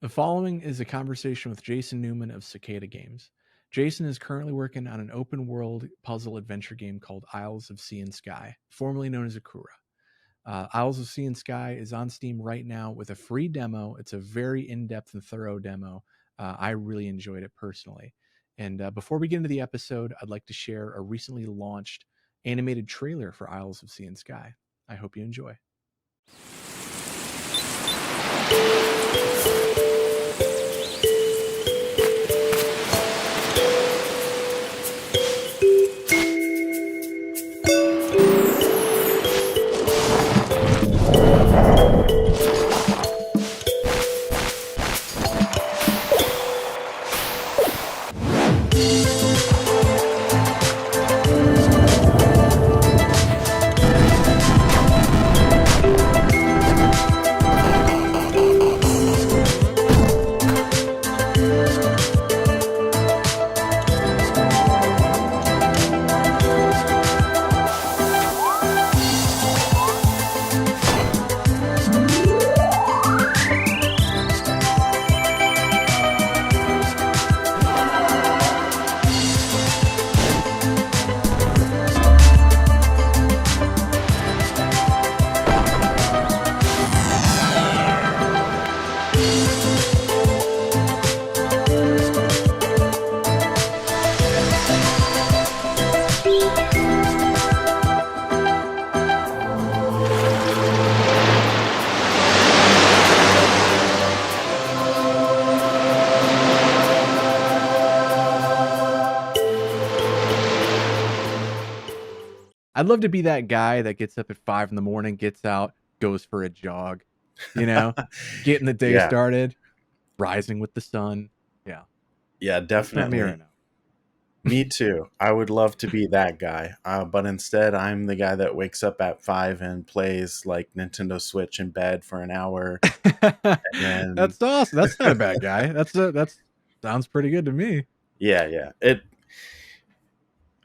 The following is a conversation with Jason Newman of Cicada Games. Jason is currently working on an open world puzzle adventure game called Isles of Sea and Sky, formerly known as Akurra. Isles of Sea and Sky is on Steam right now with a free demo. It's a very in depth and thorough demo. I really enjoyed it personally. And before we get into the episode, I'd like to share a recently launched animated trailer for Isles of Sea and Sky. I hope you enjoy. I'd love to be that guy that gets up at 5 in the morning, gets out, goes for a jog, getting the day Yeah, started, rising with the sun. Yeah, yeah, that's not me right definitely. now. Me too. I would love to be that guy. But instead, I'm the guy that wakes up at 5 and plays like Nintendo Switch in bed for an hour. And then, That's awesome. That's not a bad guy. That's sounds pretty good to me. yeah.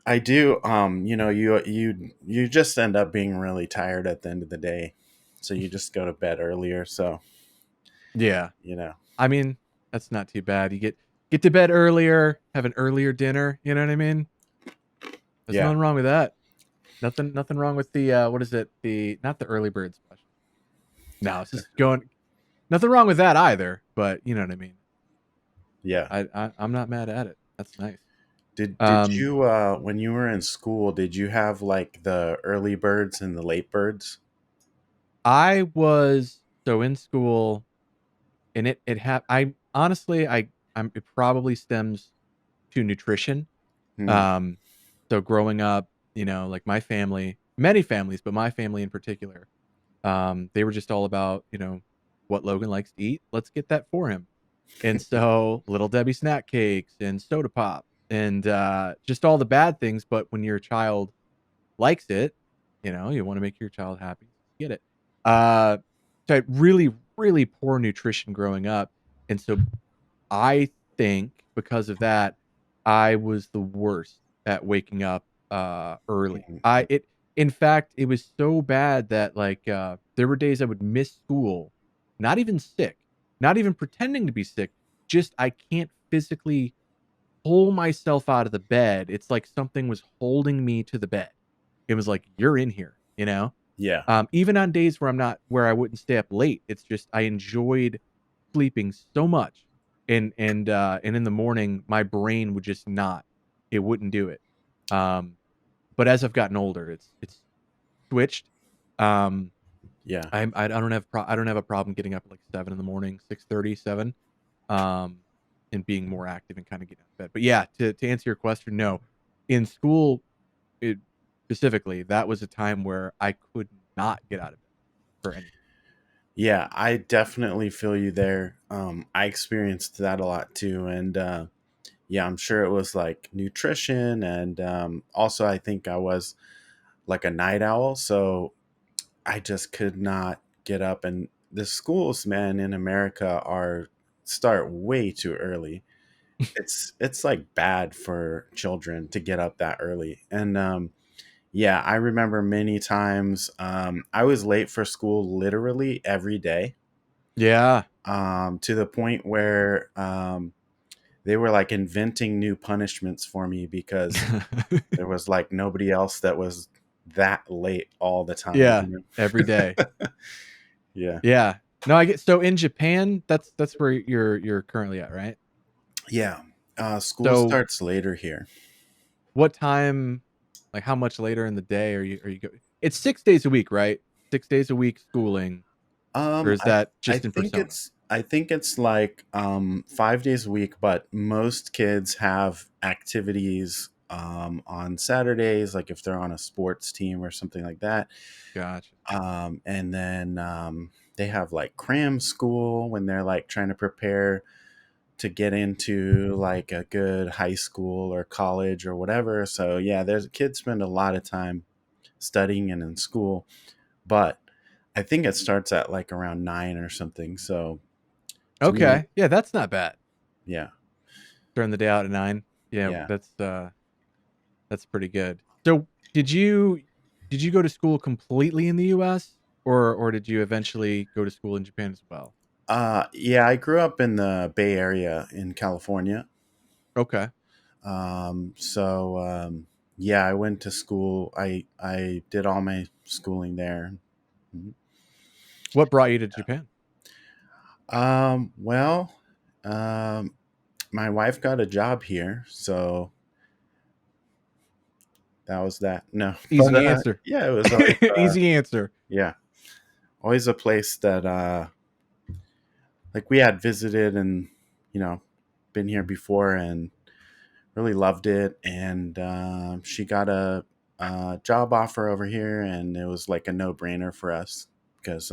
I do. You just end up being really tired at the end of the day. So you just go to bed earlier. So, Yeah, you know, I mean that's not too bad. You get to bed earlier, have an earlier dinner. You know what I mean? There's yeah. nothing wrong with that. Nothing wrong with the what is it? The not the early bird special. No, it's just going. Nothing wrong with that either. But you know what I mean. Yeah. I'm not mad at it. That's nice. Did Um, you when you were in school, did you have like the early birds and the late birds? I was so in school, and I honestly, it probably stems to nutrition. Hmm. Um, so growing up, like my family, many families, but my family in particular, they were just all about, what Logan likes to eat. Let's get that for him. And so Little Debbie snack cakes and soda pop and just all the bad things. But when your child likes it, you want to make your child happy, get it. Uh, so I had really, really poor nutrition growing up. And so I think because of that, I was the worst at waking up early. In fact, it was so bad that like there were days I would miss school, not even sick, not even pretending to be sick, just I can't physically pull myself out of the bed. It's like something was holding me to the bed. It was like, you're in here, Yeah. Even on days where I wouldn't stay up late, it's just I enjoyed sleeping so much. And in the morning, my brain would just not, it wouldn't do it. Um, but as I've gotten older, it's switched. Um, Yeah. I don't have a problem getting up at like 7 in the morning, 6:30, 7, um, and being more active and kind of getting out of bed. But yeah, to answer your question, no. In school, it specifically, that was a time where I could not get out of bed for anything. Yeah, I definitely feel you there. I experienced that a lot too, and yeah, I'm sure it was like nutrition, and also I think I was like a night owl, so I just could not get up. And the schools, man, in America are start way too early. It's like bad for children to get up that early, and yeah, I remember many times I was late for school literally every day. Yeah. to the point where they were like inventing new punishments for me because there was like nobody else that was that late all the time, Yeah, you every day. know? Yeah. Yeah. No, I get so in Japan, that's where you're currently at, right? Yeah. School So starts later here. what time, like, how much later in the day are you go it's 6 days a week, right? 6 days a week schooling, or is I that I just in think persona? it's like 5 days a week, but most kids have activities on Saturdays, like if they're on a sports team or something like that. Gotcha. And then they have like cram school when they're like trying to prepare to get into like a good high school or college or whatever. So yeah, there's kids spend a lot of time studying and in school, but I think it starts at like around 9 or something. So to me, Okay. Yeah, that's not bad. yeah, During the day out at 9. Yeah, yeah. that's pretty good. So, did you go to school completely in the US, or did you eventually go to school in Japan as well? Yeah, I grew up in the Bay Area in California. Okay. So yeah, I went to school. I did all my schooling there. Mhm. What brought you to Japan? Well, um, my wife got a job here, so that was that. No, but Easy answer. yeah, it was always Easy answer. yeah, always a place that like we had visited and you know been here before and really loved it. And she got a job offer over here, and it was like a no brainer for us because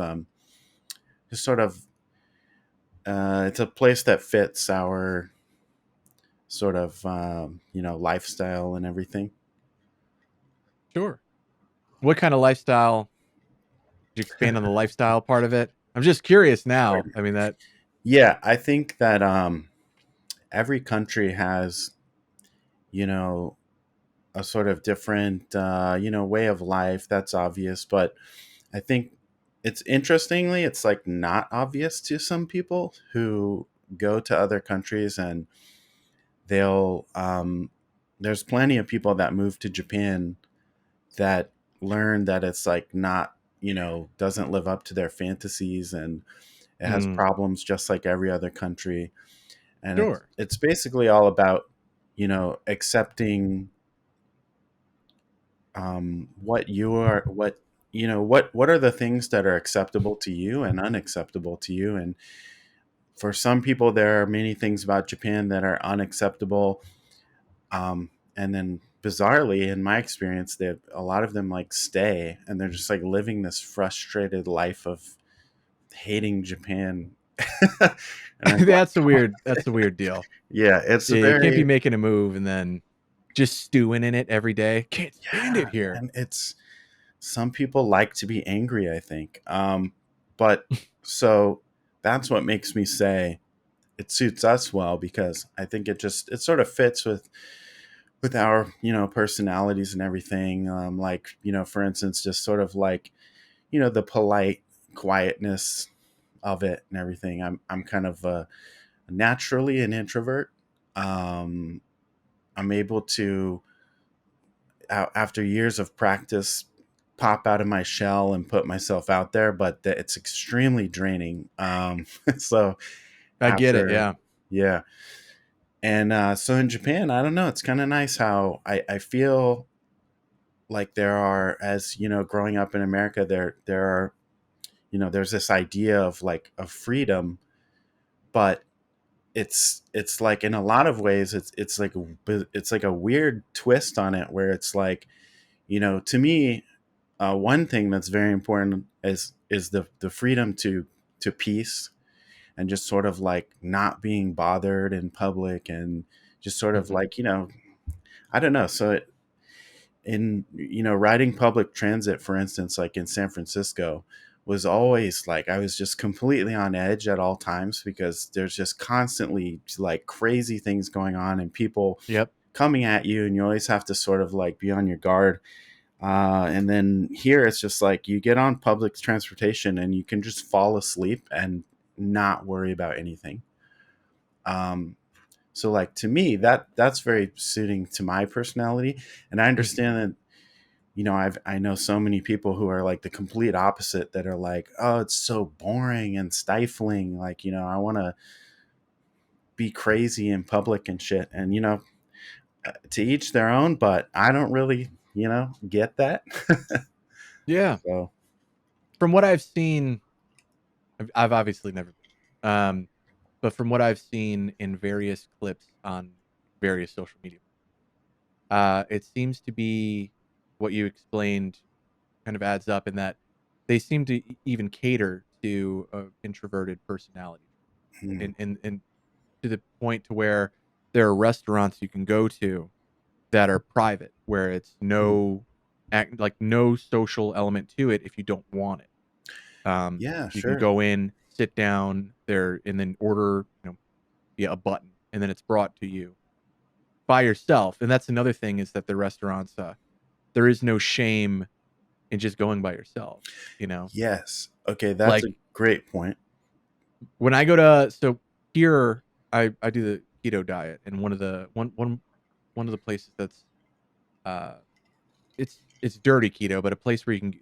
just sort of it's a place that fits our sort of lifestyle and everything. Sure. What kinda lifestyle did you expand on the lifestyle part of it? I'm just curious now. I mean, that Yeah, I think that every country has you know a sort of different way of life. That's obvious, but I think it's interestingly it's like not obvious to some people who go to other countries, and they'll there's plenty of people that move to Japan that learn that it's like not doesn't live up to their fantasies, and it has mm, problems just like every other country. And sure. it's basically all about accepting what you are, what what are the things that are acceptable to you and unacceptable to you. And for some people there are many things about Japan that are unacceptable, and then bizarrely in my experience they a lot of them like stay and they're just like living this frustrated life of hating Japan. And I'm like, That's a weird deal. yeah, it's a Yeah, you can't be very, making a move and then just stewing in it every day. Can't stand yeah, it here. and it's some people like to be angry, I think. But so that's what makes me say it suits us well, because I think it sort of fits with our personalities and everything. Like for instance, just sort of like the polite quietness of it and everything. I'm kind of naturally an introvert. Um, I'm able to after years of practice pop out of my shell and put myself out there, but it's extremely draining. So I get it, after, yeah. yeah. And so in Japan, I don't know, it's kind of nice how I feel like there are, as growing up in America, there are, there's this idea of like of freedom, but it's like in a lot of ways it's like a weird twist on it where it's like, to me, one thing that's very important is the freedom to peace, and just sort of like not being bothered in public, and just sort of Mhm. like I don't know. So in riding public transit, for instance, like in San Francisco, was always like I was just completely on edge at all times, because there's just constantly like crazy things going on and people Yep. coming at you, and you always have to sort of like be on your guard. And then here it's just like you get on public transportation and you can just fall asleep, and not worry about anything. Um, so like to me, that's very suiting to my personality, and I Mhm. understand that. I know so many people who are like the complete opposite, that are like, oh, it's so boring and stifling. Like, I want to be crazy in public and shit. And to each their own, but I don't really, get that. Yeah. So, From what I've seen, I've obviously never been. But from what I've seen in various clips on various social media, it seems to be what you explained kind of adds up in that they seem to even cater to a introverted personality, hmm, and to the point to where there are restaurants you can go to that are private, where it's hmm. no social element to it if you don't want it. Yeah, You can sure. go in, sit down there, and then order, via a button, and then it's brought to you by yourself. And that's another thing is that the restaurants, there is no shame in just going by yourself. You know, Yes. Okay, that's a like great point. when I go to so here, I do the keto diet, and one of the places that's uh it's dirty keto, but a place where you can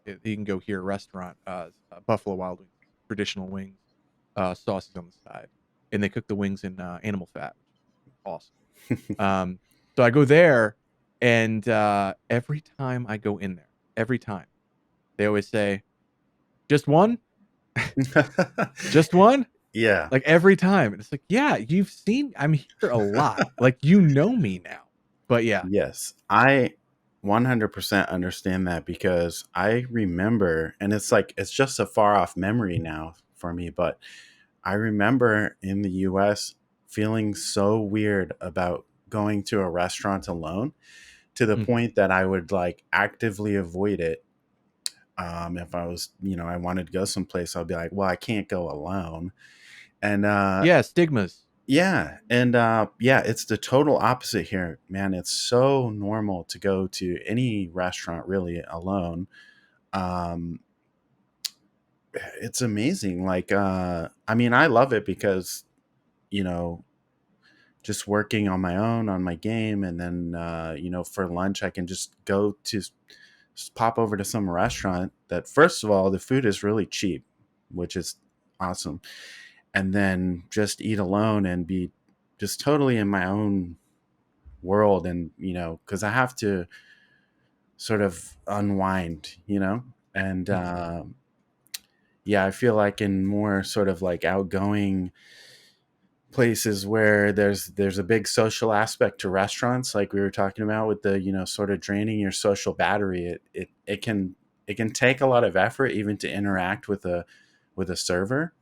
you can go here, a restaurant, Buffalo Wild Wings, traditional wings, sauces on the side, and they cook the wings in animal fat, which is awesome. Um, so I go there, and every time I go in there, every time they always say, "Just one, just one." Yeah. Like every time, and it's like, yeah, I'm here a lot, like you know me now, but yeah. Yes, I 100% understand that, because I remember, and it's like it's just a far off memory now for me, but I remember in the US feeling so weird about going to a restaurant alone, to the Mhm. point that I would like actively avoid it. If I was, I wanted to go someplace, I'll be like, well, I can't go alone. And Yeah, stigmas. yeah, and yeah, it's the total opposite here, man. It's so normal to go to any restaurant really alone. Um, it's amazing. Like, I mean, I love it because you know, just working on my own on my game, and then for lunch I can just just pop over to some restaurant that, first of all, the food is really cheap, which is awesome, and then just eat alone and be just totally in my own world. And because I have to sort of unwind, and Mhm. yeah, I feel like in more sort of like outgoing places where there's a big social aspect to restaurants, like we were talking about with the sort of draining your social battery, it can take a lot of effort even to interact with a server.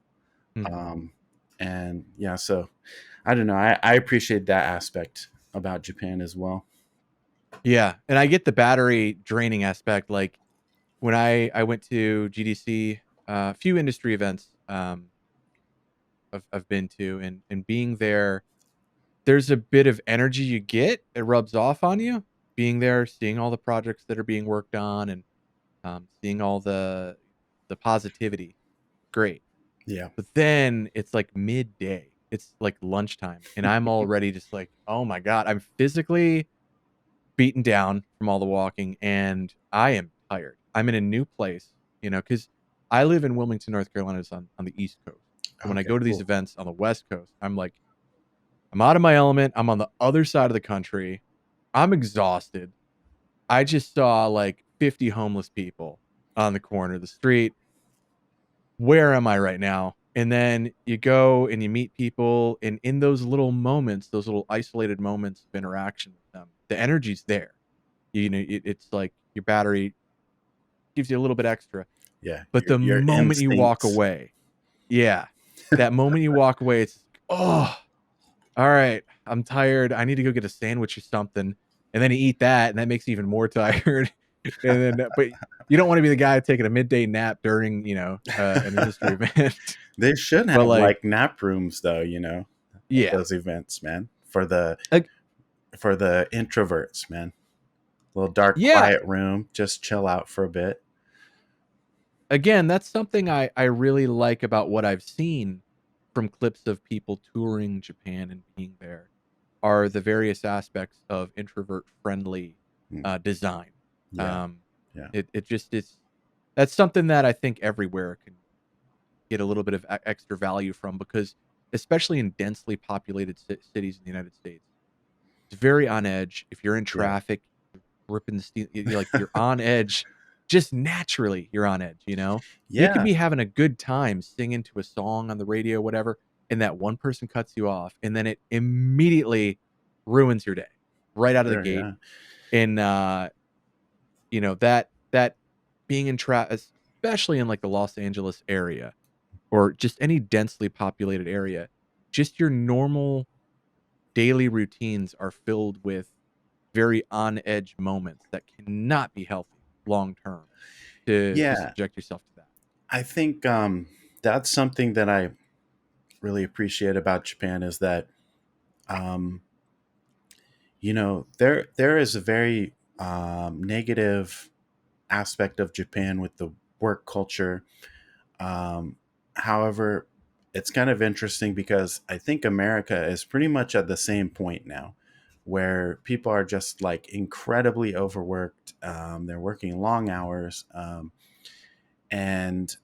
Mhm. um and yeah, so I don't know, I appreciate that aspect about Japan as well. Yeah, and I get the battery draining aspect, like, when I went to GDC, a few industry events, I've been to, and being there, there's a bit of energy you get, it rubs off on you, being there, seeing all the projects that are being worked on, and, seeing all the positivity, great. Yeah. But then it's like midday, it's like lunchtime, and I'm already just like, "Oh my god," I'm physically beaten down from all the walking, and I am tired. I'm in a new place, because I live in Wilmington, North Carolina. It's on the East Coast. So when I Okay, go to these cool. events on the West Coast, I'm like, I'm out of my element. I'm on the other side of the country. I'm exhausted. I just saw like 50 homeless people on the corner of the street. Where am I right now? And then you go and you meet people, and in those little moments, those little isolated moments of interaction with them, the energy's there. It's like your battery gives you a little bit extra, Yeah, but the your moment you walk instincts. away, yeah, that moment you walk away, it's, "Oh, all right, I'm tired. I need to go get a sandwich or something," and then you eat that, and that makes you even more tired, and then, but you don't wanna be the guy taking a midday nap during, an industry event, They should but, have like, like nap rooms though, at yeah, those events, man. For the introverts, man. Little dark yeah, quiet room, just chill out for a bit. again, that's something I really like about what I've seen from clips of people touring Japan and being there, are the various aspects of introvert friendly, Mm, design. yeah, Um, yeah, it just is that's something that I think everywhere can get a little bit of extra value from, because especially in densely populated cities in the United States, it's very on edge. If you're in yeah, traffic, ripping the steel, you're like you're on edge. Just naturally, you're on edge. You could yeah. be having a good time singing to a song on the radio, whatever, and that one person cuts you off, and then it immediately ruins your day right out of the Sure, gate. yeah. And that being in especially in like the Los Angeles area, or just any densely populated area, just your normal daily routines are filled with very on edge moments that cannot be healthy long term to Yeah, subject yourself to that. I think that's something that I really appreciate about Japan is that um, there is a very negative aspect of Japan with the work culture. Um, However, it's kind of interesting because I think America is pretty much at the same point now, where people are just like incredibly overworked. They're working long hours, and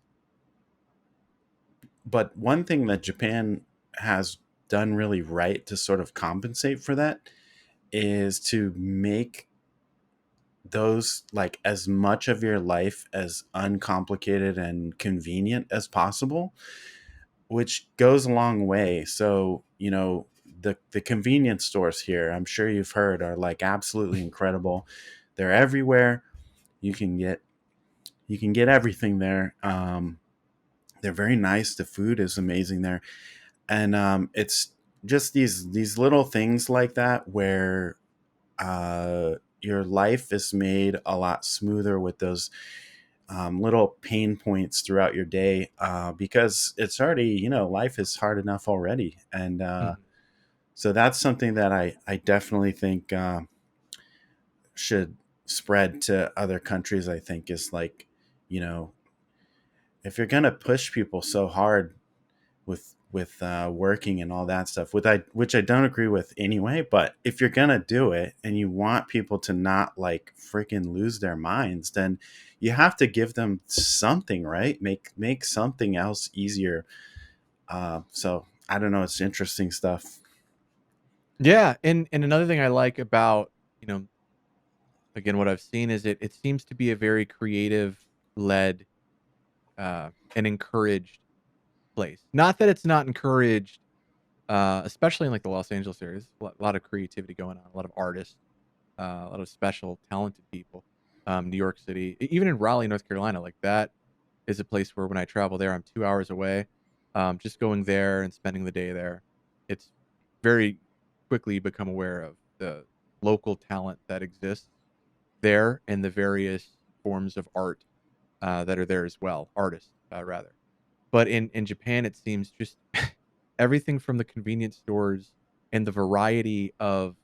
but one thing that Japan has done really right to sort of compensate for that is to make those like as much of your life as uncomplicated and convenient as possible, which goes a long way. So, the convenience stores here, I'm sure you've heard, are like absolutely incredible. They're everywhere. You can get everything there. They're very nice. The food is amazing there, and it's just these little things like that where your life is made a lot smoother with those little pain points throughout your day, because it's already, life is hard enough already. And Mhm. so that's something that I definitely think should spread to other countries. I think is like, you know, if you're going to push people so hard with working and all that stuff, which I don't agree with anyway. But if you're gonna do it and you want people to not like freaking lose their minds, then you have to give them something, right? Make something else easier. So I don't know. It's interesting stuff. Yeah, and another thing I like about, you know, again, what I've seen is it seems to be a very creative led, and encouraged place. Not that it's not encouraged, especially in like the Los Angeles area. There's a lot of creativity going on, a lot of artists, a lot of special talented people. New York City, even in Raleigh, North Carolina, like that is a place where when I travel there, I'm 2 hours away. Just going there and spending the day there, it's very quickly become aware of the local talent that exists there and the various forms of art, that are there as well, artists, rather. But in Japan, it seems just everything from the convenience stores and the variety of,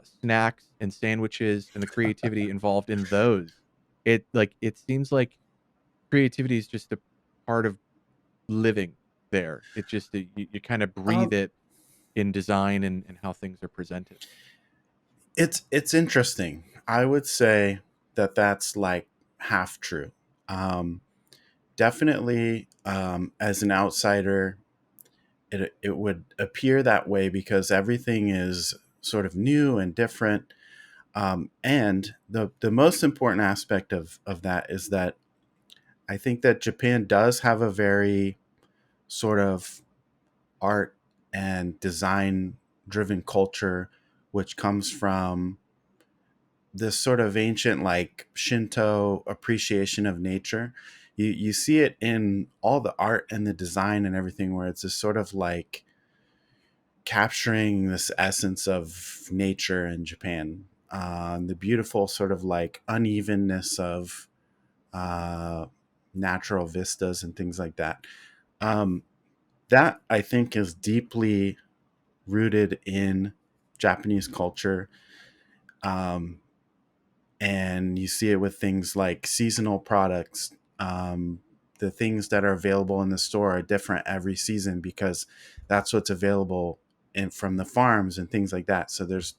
snacks and sandwiches and the creativity involved in those. It seems like creativity is just a part of living there. It just you kind of breathe Um, it in design and how things are presented. it's interesting. I would say that that's like half true. Um, Definitely, as an outsider, it would appear that way because everything is sort of new and different. And the most important aspect of that is that I think that Japan does have a very sort of art and design driven culture, which comes from this sort of ancient like Shinto appreciation of nature. You see it in all the art and the design and everything, where it's this sort of like capturing this essence of nature in Japan. The beautiful sort of like unevenness of uh, natural vistas and things like that. Um, that I think is deeply rooted in Japanese culture. Um, and you see it with things like seasonal products. um, the things that are available in the store are different every season because that's what's available from the farms and things like that. So there's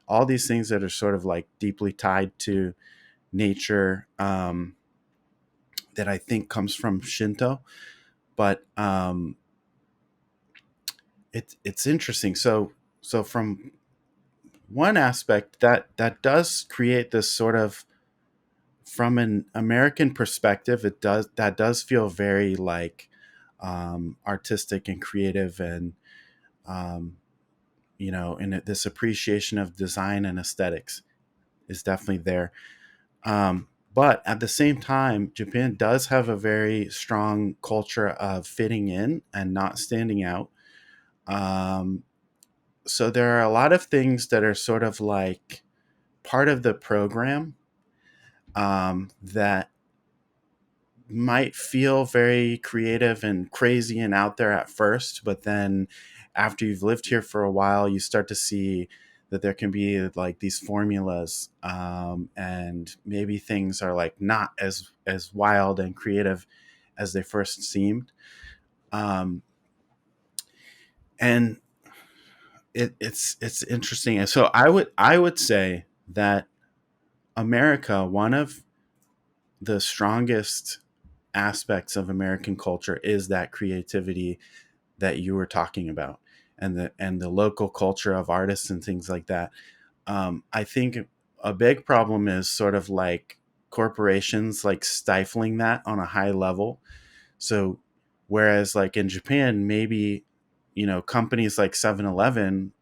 all these things that are sort of like deeply tied to nature, that I think comes from Shinto. But it's interesting. So from one aspect, that does create this sort of, from an American perspective, that does feel very like artistic and creative, and um, and this appreciation of design and aesthetics is definitely there. But at the same time, Japan does have a very strong culture of fitting in and not standing out. Um, so there are a lot of things that are sort of like part of the program, that might feel very creative and crazy and out there at first, but then after you've lived here for a while, you start to see that there can be like these formulas, and maybe things are like not as wild and creative as they first seemed. Um, and it's interesting. And so I would say that America, one of the strongest aspects of American culture is that creativity that you were talking about, and the local culture of artists and things like that. I think a big problem is sort of like corporations like stifling that on a high level. So whereas like in Japan, maybe companies like 7-Eleven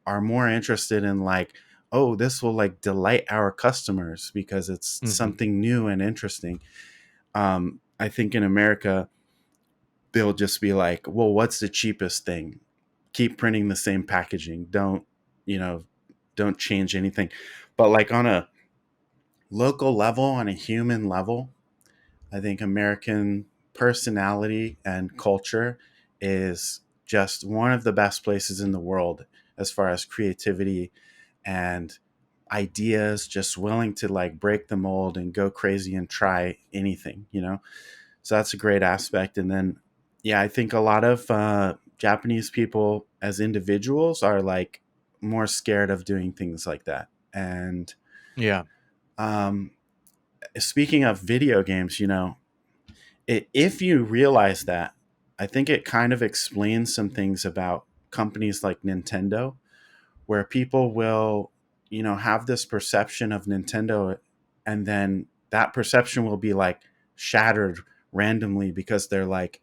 are more interested in like, oh, this will like delight our customers because it's Mhm. something new and interesting. I think in America, they'll just be like, well, what's the cheapest thing? Keep printing the same packaging. You know, don't change anything. But like on a local level, on a human level, I think American personality and culture is just one of the best places in the world as far as creativity and ideas, just willing to like break the mold and go crazy and try anything. So that's a great aspect. And then, yeah, I think a lot of Japanese people as individuals are like more scared of doing things like that. And Yeah. um, speaking of video games, if you realize that, I think it kind of explains some things about companies like Nintendo, where people will, have this perception of Nintendo, and then that perception will be like shattered randomly because they're like,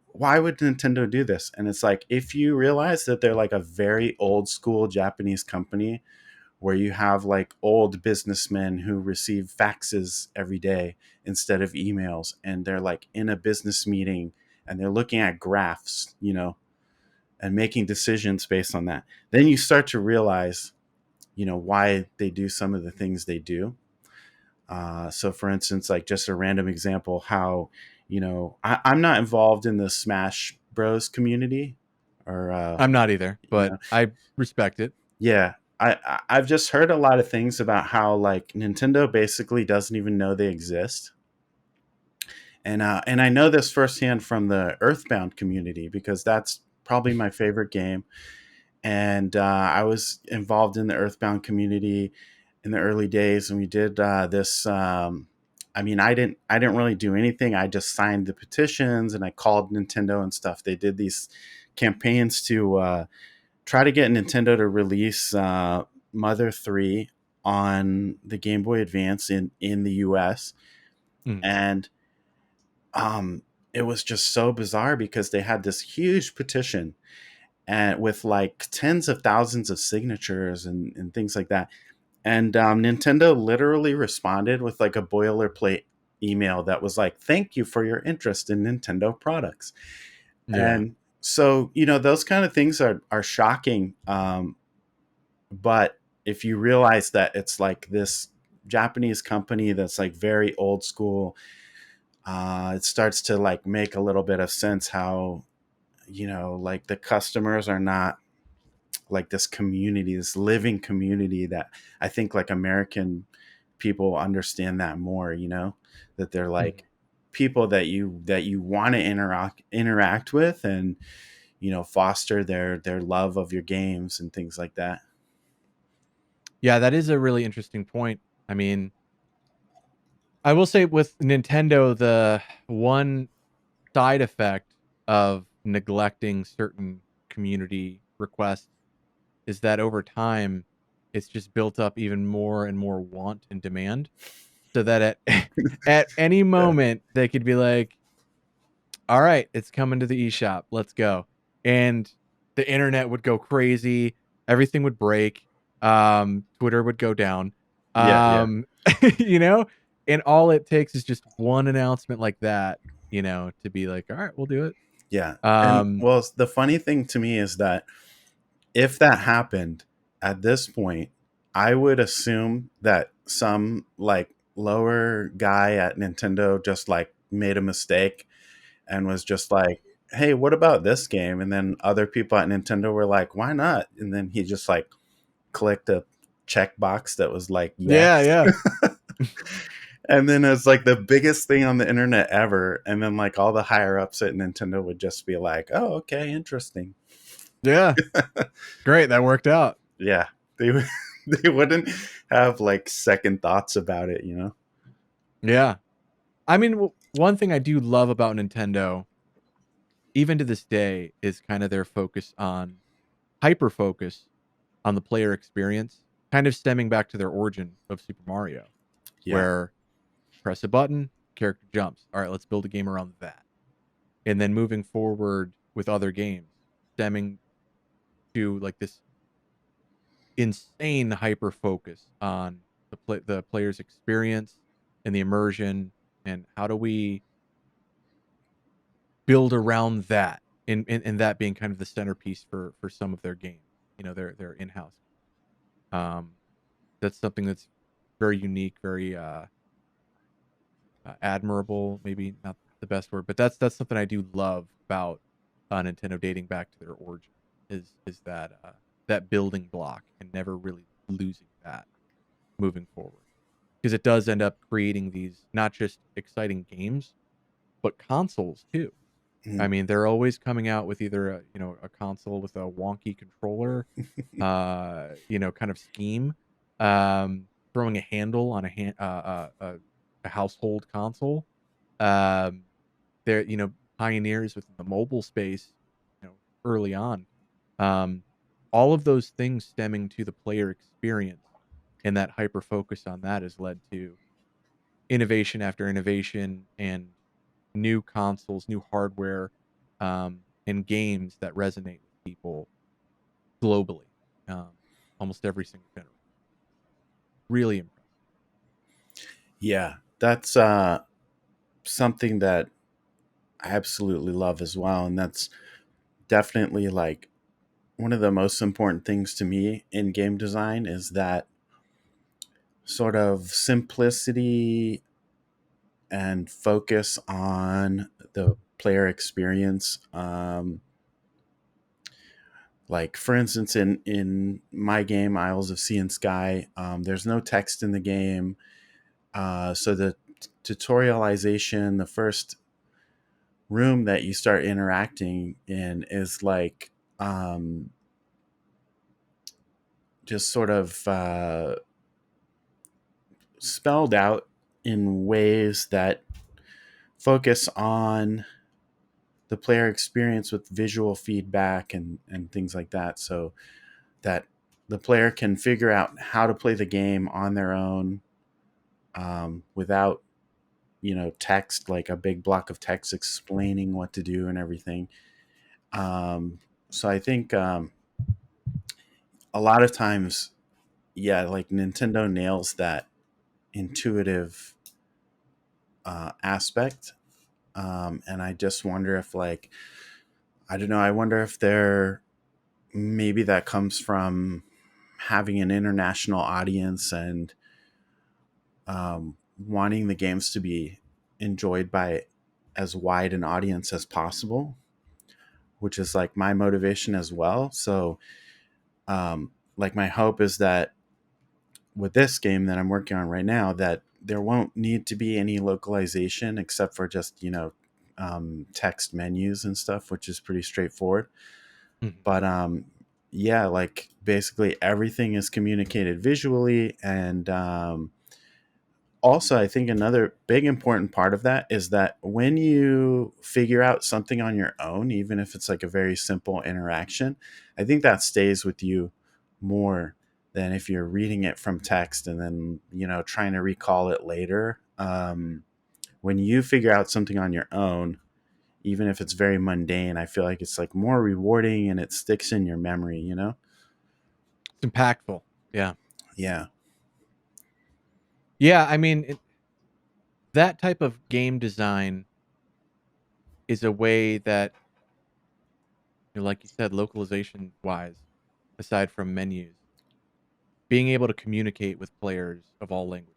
why would Nintendo do this? And it's like, if you realize that they're like a very old school Japanese company where you have like old businessmen who receive faxes every day instead of emails, and they're like in a business meeting and they're looking at graphs, and making decisions based on that, then you start to realize, why they do some of the things they do. So, for instance, like just a random example, how I'm not involved in the Smash Bros community, or I'm not either, you but know, I respect it. yeah. I've just heard a lot of things about how like Nintendo basically doesn't even know they exist, and I know this firsthand from the Earthbound community because that's probably my favorite game. And I was involved in the Earthbound community in the early days, and we did this. I mean, I didn't really do anything. I just signed the petitions and I called Nintendo and stuff. They did these campaigns to try to get Nintendo to release Mother 3 on the Game Boy Advance in the US. Mm. And it was just so bizarre because they had this huge petition and with like tens of thousands of signatures and things like that. And Nintendo literally responded with like a boilerplate email that was like, "Thank you for your interest in Nintendo products." Yeah. And so, those kind of things are shocking. But if you realize that it's like this Japanese company that's like very old school, it starts to like make a little bit of sense how, like the customers are not like this community, this living community that I think like American people understand that more, that they're like, Mhm. people that you want to interact with, and foster their love of your games and things like that. Yeah, that is a really interesting point. I mean, I will say with Nintendo, the one side effect of neglecting certain community requests is that over time, it's just built up even more and more want and demand, so that at at any Yeah, moment, they could be like, "All right, it's coming to the eShop. Let's go." And the internet would go crazy, everything would break, Twitter would go down, yeah, yeah, um, you know? And all it takes is just one announcement like that, to be like, "Alright, we'll do it." yeah. And Um well, the funny thing to me is that if that happened at this point, I would assume that some like lower guy at Nintendo just like made a mistake and was just like, "Hey, what about this game?" And then other people at Nintendo were like, "Why not?" And then he just like clicked a checkbox that was like, "Yes." Yeah, yeah. And then it's like the biggest thing on the internet ever. And then like all the higher ups at Nintendo would just be like, "Oh, okay, interesting." Yeah. Great, that worked out. Yeah, they they wouldn't have like second thoughts about it, you know? Yeah. I mean, one thing I do love about Nintendo, even to this day, is kinda their focus on hyper focus on the player experience, kind of stemming back to their origin of Super Mario, Yeah, where press a button, character jumps. All right, let's build a game around that. And then moving forward with other games, stemming to like this insane hyper focus on the player's experience and the immersion, and how do we build around that, and that being kind of the centerpiece for some of their games, their in-house. Um, that's something that's very unique, very admirable, maybe not the best word, but that's something I do love about Nintendo dating back to their origin is that building block and never really losing that moving forward, because it does end up creating these not just exciting games but consoles too. I mhm, mean, they're always coming out with either a console with a wonky controller, kind of scheme, throwing a handle on a household console. Um, they're pioneers within the mobile space, early on. Um, all of those things stemming to the player experience, and that hyper focus on that has led to innovation after innovation and new consoles, new hardware, and games that resonate with people globally, um, almost every single generation. Really impressive. yeah. That's something that I absolutely love as well, and that's definitely like one of the most important things to me in game design is that sort of simplicity and focus on the player experience. Like for instance, in my game Isles of Sea and Sky, there's no text in the game, so the tutorialization, the first room that you start interacting in is like just sort of spelled out in ways that focus on the player experience with visual feedback and things like that, so that the player can figure out how to play the game on their own, without text, like a big block of text explaining what to do and everything. So I think a lot of times, yeah, like Nintendo nails that intuitive aspect. And I just wonder if, like, I don't know, I wonder if they're maybe that comes from having an international audience and wanting the games to be enjoyed by as wide an audience as possible, which is like my motivation as well. So, like, my hope is that with this game that I'm working on right now, that there won't need to be any localization except for just text menus and stuff, which is pretty straightforward. Mhm. But yeah, like basically everything is communicated visually, and also I think another big important part of that is that when you figure out something on your own, even if it's like a very simple interaction, I think that stays with you more than if you're reading it from text and then trying to recall it later. When you figure out something on your own, even if it's very mundane, I feel like it's like more rewarding and it sticks in your memory. It's impactful. Yeah. Yeah. Yeah, I mean, that type of game design is a way that, like you said, localization-wise, aside from menus, being able to communicate with players of all languages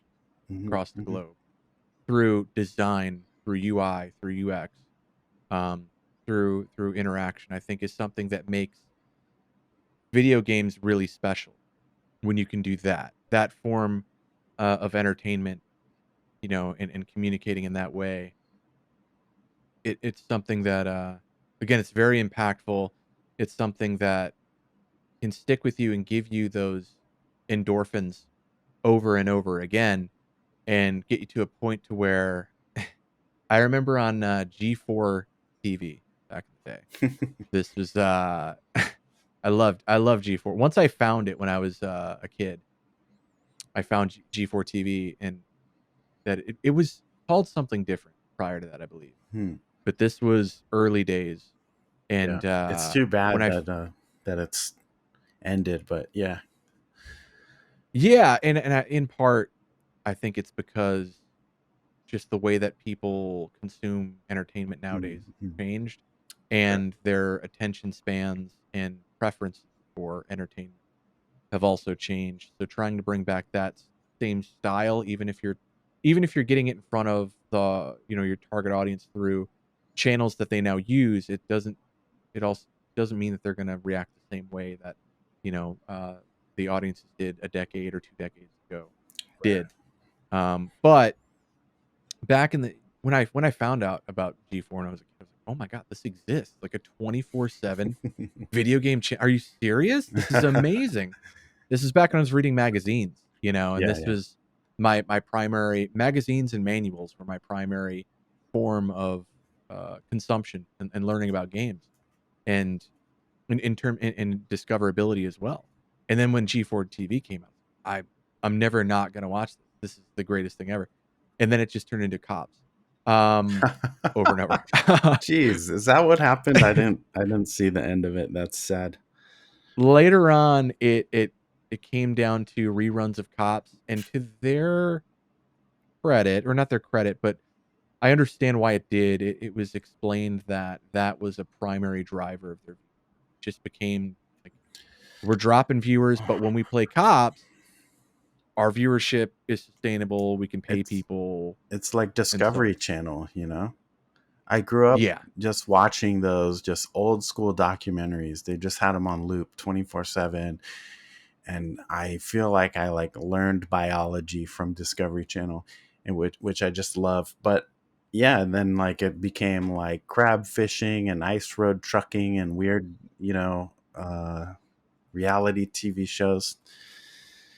Hmm. across the Hmm. globe through design, through UI, through UX, um, through interaction, I think is something that makes video games really special when you can do that. That form, of entertainment, and communicating in that way, it's something that, again, it's very impactful. It's something that can stick with you and give you those endorphins over and over again and get you to a point to where I remember on, G4 TV back in the day. This was, I loved G4. Once I found it when I was, a kid, I found G4 TV and that it was called something different prior to that, I believe. Hmm. But this was early days, Yeah. and, It's too when bad I that that it's ended, but yeah. yeah, and in part, I think it's because just the way that people consume entertainment nowadays has Mm-hmm. changed, Sure. and their attention spans and preferences for entertainment have also changed. So trying to bring back that same style, even if you're getting it in front of your target audience through channels that they now use, it also doesn't mean that they're going to react the same way that you know uh, the audiences did a decade or 2 decades ago Right. did. But back in the when I found out about G4 and I was a kid, I was like, oh my god, this exists, like a 24/7 video game channel. Are you serious? This is amazing. This is back when I was reading magazines, and Yeah, this yeah. was my primary magazines and manuals were my primary form of consumption and learning about games. And in discoverability as well. And then when G4 TV came out, I I'm never not gonna watch this. This is the greatest thing ever. And then it just turned into Cops, um, over and over. Jeez, is that what happened? I didn't see the end of it. That's sad. Later on, it came down to reruns of Cops, and to their credit, or not their credit, but I understand why it did. It was explained that that was a primary driver of their just became like, "We're dropping viewers, but when we play Cops, our viewership is sustainable, we can pay It's people," it's like and so Discovery Channel. I grew up yeah. just watching those just old school documentaries. They just had them on loop 24/7, and I feel like I like learned biology from Discovery Channel, and which I just love. But yeah, and then like it became like crab fishing and ice road trucking and weird, reality TV shows.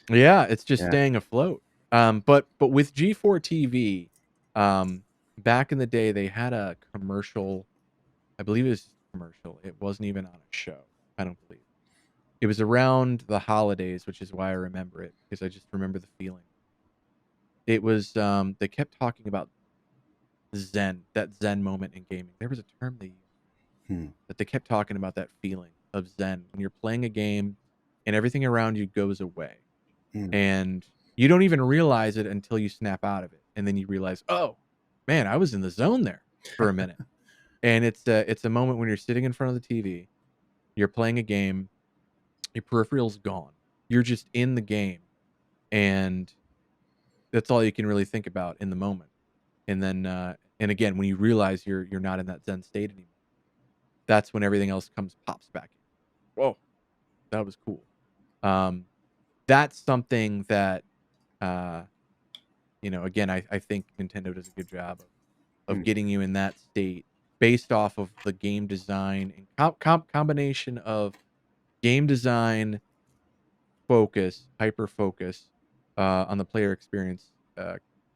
Yeah, it's just Yeah. staying afloat. But with G4 TV, back in the day, they had a commercial. I believe it was just a commercial. It wasn't even on a show, I don't believe. It was around the holidays, which is why I remember it, because I just remember the feeling. It was, they kept talking about zen, that zen moment in gaming. There was a term they used Hmm. that they kept talking about, that feeling of zen when you're playing a game and everything around you goes away, Hmm. and you don't even realize it until you snap out of it, and then you realize, "Oh, man, I was in the zone there for a minute." And it's a moment when you're sitting in front of the TV, you're playing a game, your peripheral's gone. You're just in the game, and that's all you can really think about in the moment. And then, and again, when you realize you're not in that zen state anymore, that's when everything else pops back in. Whoa, that was cool. Um, that's something that, uh, again, I think Nintendo does a good job of Mm. getting you in that state based off of the game design and combination of game design focus, hyper focus, on the player experience,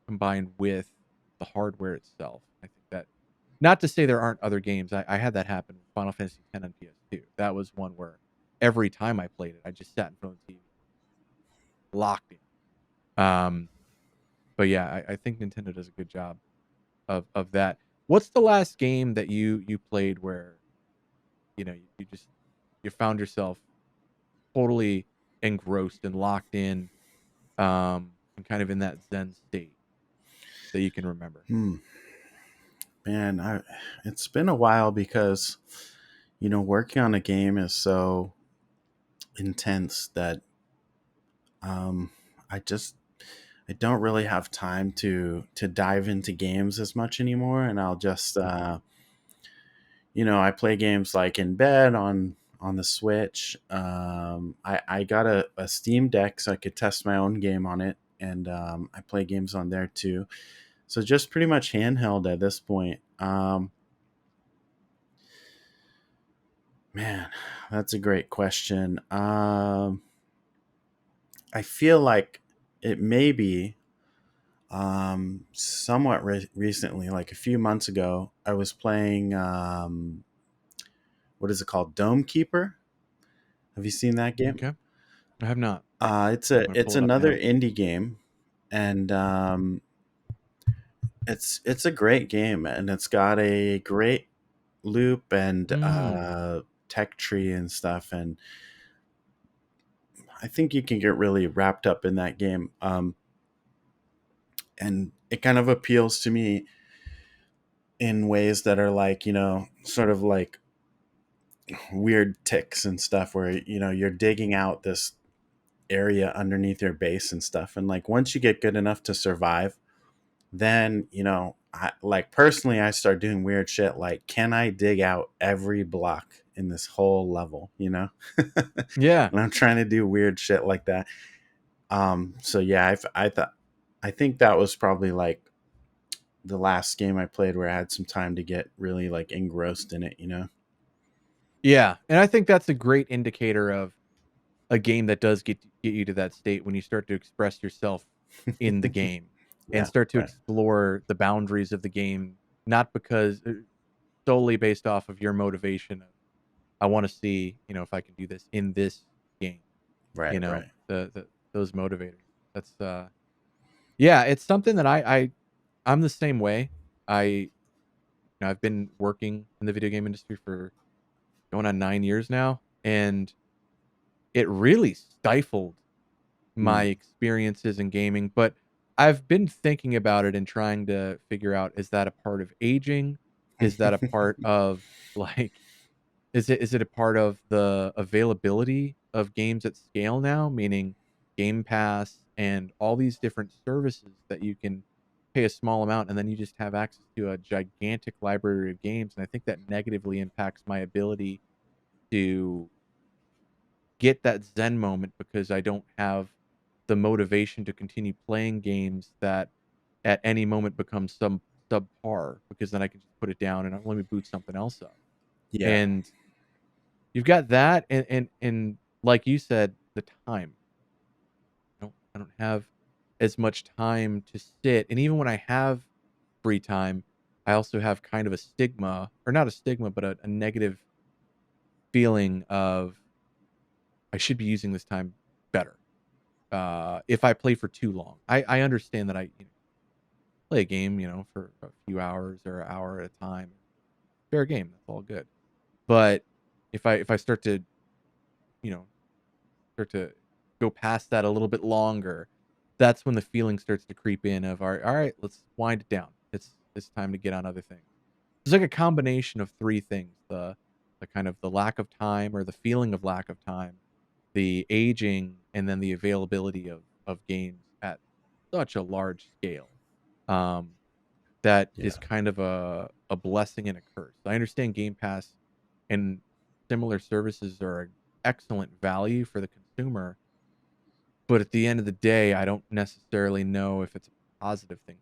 combined with the hardware itself. I think that, not to say there aren't other games. I had that happen with Final Fantasy X on PS2. That was one where every time I played it, I just sat in front of the TV, locked in. But yeah, I think Nintendo does a good job of that. What's the last game that you played where, you just you found yourself totally engrossed and locked in, and kind of in that zen state that you can remember? Hmm. Man, it's been a while because working on a game is so intense that um, I just I don't really have time to dive into games as much anymore, and I'll just I play games like in bed on the Switch. I got a Steam Deck so I could test my own game on it, and I play games on there too. So just pretty much handheld at this point. Man, that's a great question. I feel like it may be somewhat recently, like a few months ago. I was playing what is it called, Dome Keeper. Have you seen that game? Okay. I have not. It's I'm gonna it's pull it up another now. indie game, and it's a great game, and it's got a great loop and Mm. tech tree and stuff, and I think you can get really wrapped up in that game. And it kind of appeals to me in ways that are like, sort of like weird ticks and stuff where, you're digging out this area underneath your base and stuff. And like once you get good enough to survive, then, like personally, I start doing weird shit like, can I dig out every block in this whole level, Yeah. And I'm trying to do weird shit like that. So yeah, I think that was probably like the last game I played where I had some time to get really like engrossed in it. Yeah, and I think that's a great indicator of a game that does get you to that state when you start to express yourself in the game and Yeah, start to right, explore the boundaries of the game, not because solely based off of your motivation of, I wanna see, if I can do this in this game, right. those motivators. That's, yeah, it's something that I'm the same way. I've been working in the video game industry for going on 9 years now, and it really stifled my Mm. experiences in gaming, but I've been thinking about it and trying to figure out, is that a part of aging? Is that a part of, like, is it a part of the availability of games at scale now? Meaning Game Pass and all these different services that you can pay a small amount and then you just have access to a gigantic library of games, and I think that negatively impacts my ability to get that zen moment because I don't have the motivation to continue playing games that at any moment become some subpar, because then I can just put it down and let me boot something else up. Yeah, And you've got that, and like you said, the time. I don't have as much time to sit, and even when I have free time, I also have kind of a stigma, or not a stigma, but a negative feeling of I should be using this time better. If I play for too long. I understand that I, play a game, for a few hours or an hour at a time. Fair game, that's all good. But if I you know, start to go past that a little bit longer, that's when the feeling starts to creep in of, all right, let's wind it down. It's time to get on other things. It's like a combination of 3 things, the kind of the lack of time or the feeling of lack of time, the aging, and then the availability of games at such a large scale, um, that is yeah, kind of a blessing and a curse. I understand Game Pass and similar services are an excellent value for the consumer, but at the end of the day, I don't necessarily know if it's a positive thing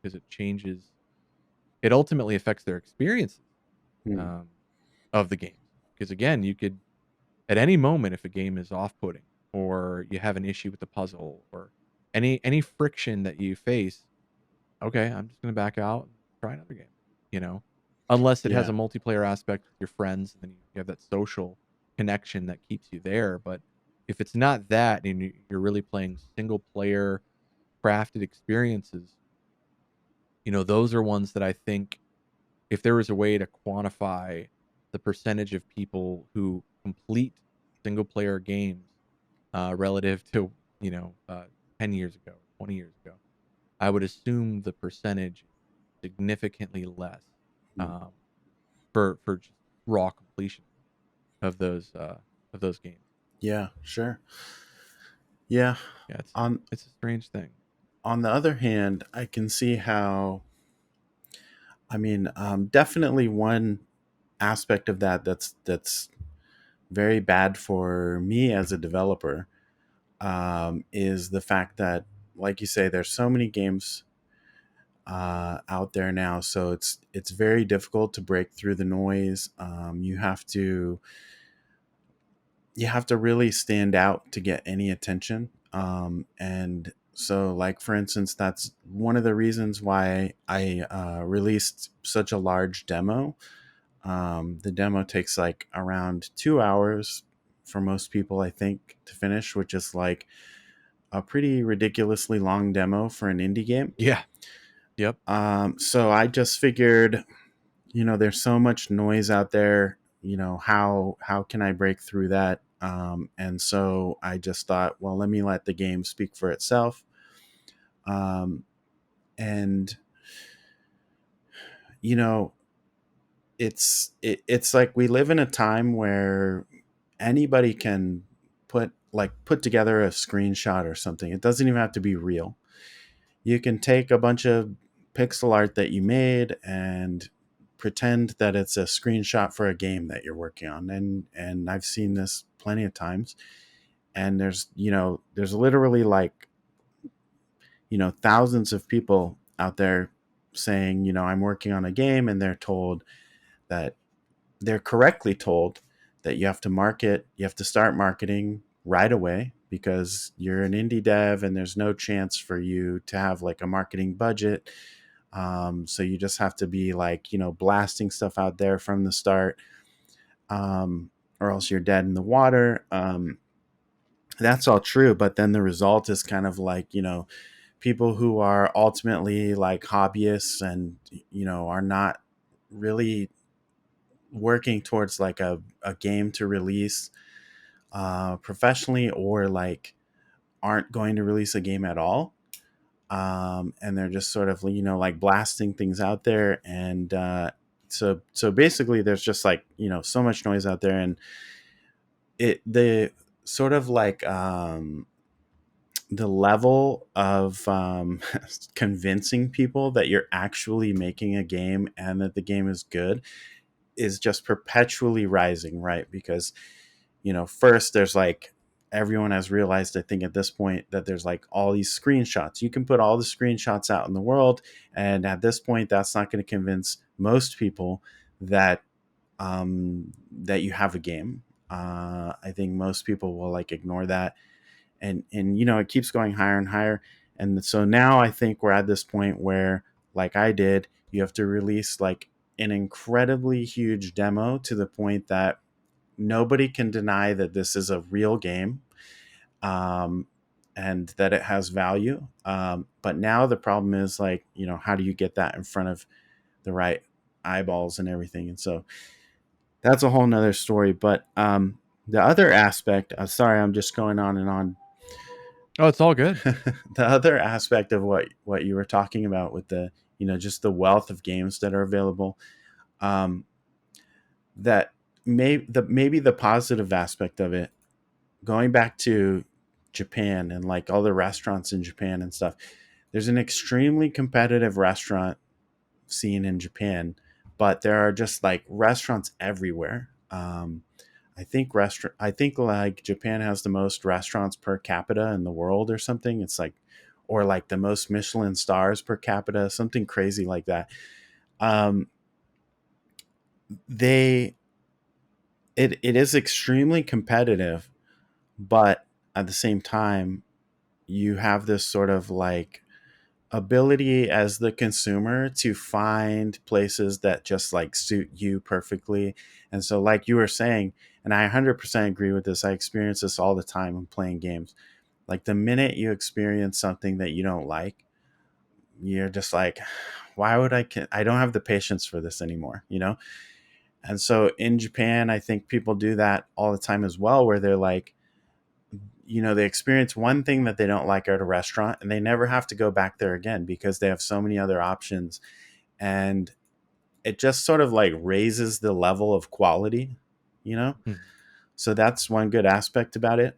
because it changes. It ultimately affects their experiences Hmm. um, of the games. Because again, you could at any moment if a game is off-putting or you have an issue with the puzzle or any friction that you face, okay, I'm just gonna back out and try another game, you know? Unless it has Yeah. a multiplayer aspect with your friends, and then you have that social connection that keeps you there, but if it's not that and you're really playing single player crafted experiences, those are ones that I think if there was a way to quantify the percentage of people who complete single player games, relative to, you know, uh, 10 years ago, 20 years ago, I would assume the percentage significantly less, Hmm. um, for just raw completion of those games. Yeah, sure. Yeah. Yeah, On it's a strange thing. on the other hand, I can see how, definitely one aspect of that's very bad for me as a developer, is the fact that, like you say, there's so many games out there now, so it's very difficult to break through the noise. You have to really stand out to get any attention. And so, like, for instance, that's one of the reasons why I released such a large demo. The demo takes like around 2 hours for most people, I think, to finish, which is like a pretty ridiculously long demo for an indie game. Yeah. Yep. So I just figured, there's so much noise out there. How can I break through that? And so I just thought, well, let me let the game speak for itself. Um, and you know, it's like we live in a time where anybody can put together a screenshot or something. It doesn't even have to be real. You can take a bunch of pixel art that you made and pretend that it's a screenshot for a game that you're working on, and I've seen this plenty of times. And there's literally like, thousands of people out there saying, I'm working on a game, and that they're correctly told that you have to start marketing right away because you're an indie dev and there's no chance for you to have like a marketing budget. So you just have to be like, blasting stuff out there from the start, or else you're dead in the water. That's all true. But then the result is kind of like, people who are ultimately like hobbyists and, are not really working towards like a game to release professionally, or like aren't going to release a game at all. And they're just sort of, like blasting things out there. And so basically there's just like, so much noise out there, and the sort of like, the level of convincing people that you're actually making a game and that the game is good is just perpetually rising, right? Because, first there's like, everyone has realized, I think at this point, that there's like all these screenshots. You can put all the screenshots out in the world, and at this point, that's not going to convince most people that that you have a game. I think most people will like ignore that, and it keeps going higher and higher. And so now I think we're at this point where, like I did, you have to release like an incredibly huge demo to the point that nobody can deny that this is a real game, um, and that it has value. But now the problem is like, how do you get that in front of the right eyeballs and everything? And so that's a whole nother story. But the other aspect, sorry, I'm just going on and on. Oh, it's all good. The other aspect of what you were talking about with the, just the wealth of games that are available, um, that maybe the positive aspect of it, going back to Japan and like all the restaurants in Japan and stuff, there's an extremely competitive restaurant scene in Japan, but there are just like restaurants everywhere. I think like Japan has the most restaurants per capita in the world or something. It's like or like the most Michelin stars per capita, something crazy like that. Um, they it is extremely competitive, but at the same time, you have this sort of like ability as the consumer to find places that just like suit you perfectly. And so, like you were saying, and I 100% agree with this, I experience this all the time when playing games. Like the minute you experience something that you don't like, you're just like, why would I don't have the patience for this anymore, you know? And so in Japan, I think people do that all the time as well, where they're like, they experience one thing that they don't like at a restaurant and they never have to go back there again because they have so many other options. And it just sort of like raises the level of quality, you know? Mhm. So that's one good aspect about it.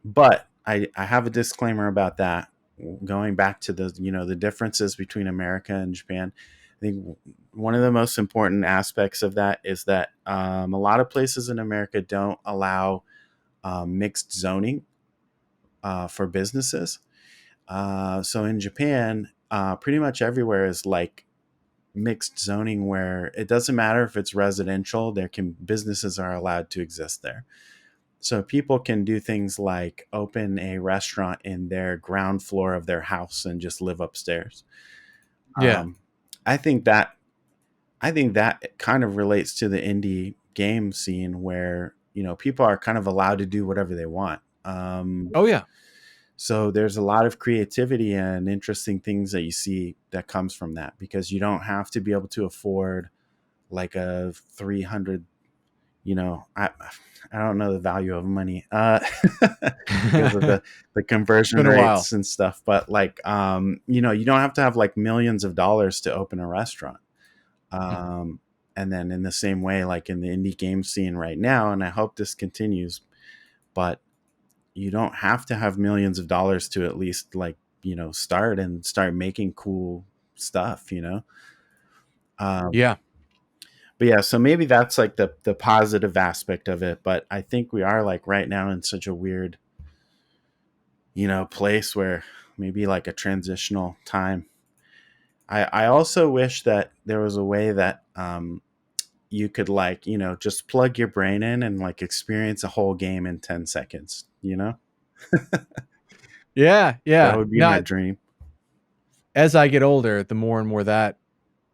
But I have a disclaimer about that. Going back to the differences between America and Japan, I think one of the most important aspects of that is that a lot of places in America don't allow mixed zoning for businesses. So in Japan, pretty much everywhere is like mixed zoning where it doesn't matter if it's residential, businesses are allowed to exist there. So people can do things like open a restaurant in their ground floor of their house and just live upstairs. Yeah. Um, I think that I think that kind of relates to the indie game scene where people are kind of allowed to do whatever they want. Oh, yeah. So there's a lot of creativity and interesting things that you see that comes from that because you don't have to be able to afford like a 300, I don't know the value of money because of the It's conversion been a while. rates and stuff, but like you don't have to have like millions of dollars to open a restaurant. Mhm. Um and then in the same way, like in the indie game scene right now, and I hope this continues, but you don't have to have millions of dollars to at least like start making cool stuff. um, Yeah. but yeah, so maybe that's like the positive aspect of it, but I think we are like right now in such a weird place where maybe like a transitional time. I also wish that there was a way that you could like just plug your brain in and like experience a whole game in 10 seconds. Yeah. That Yeah. would be my Not dream. as I get older, the more and more that,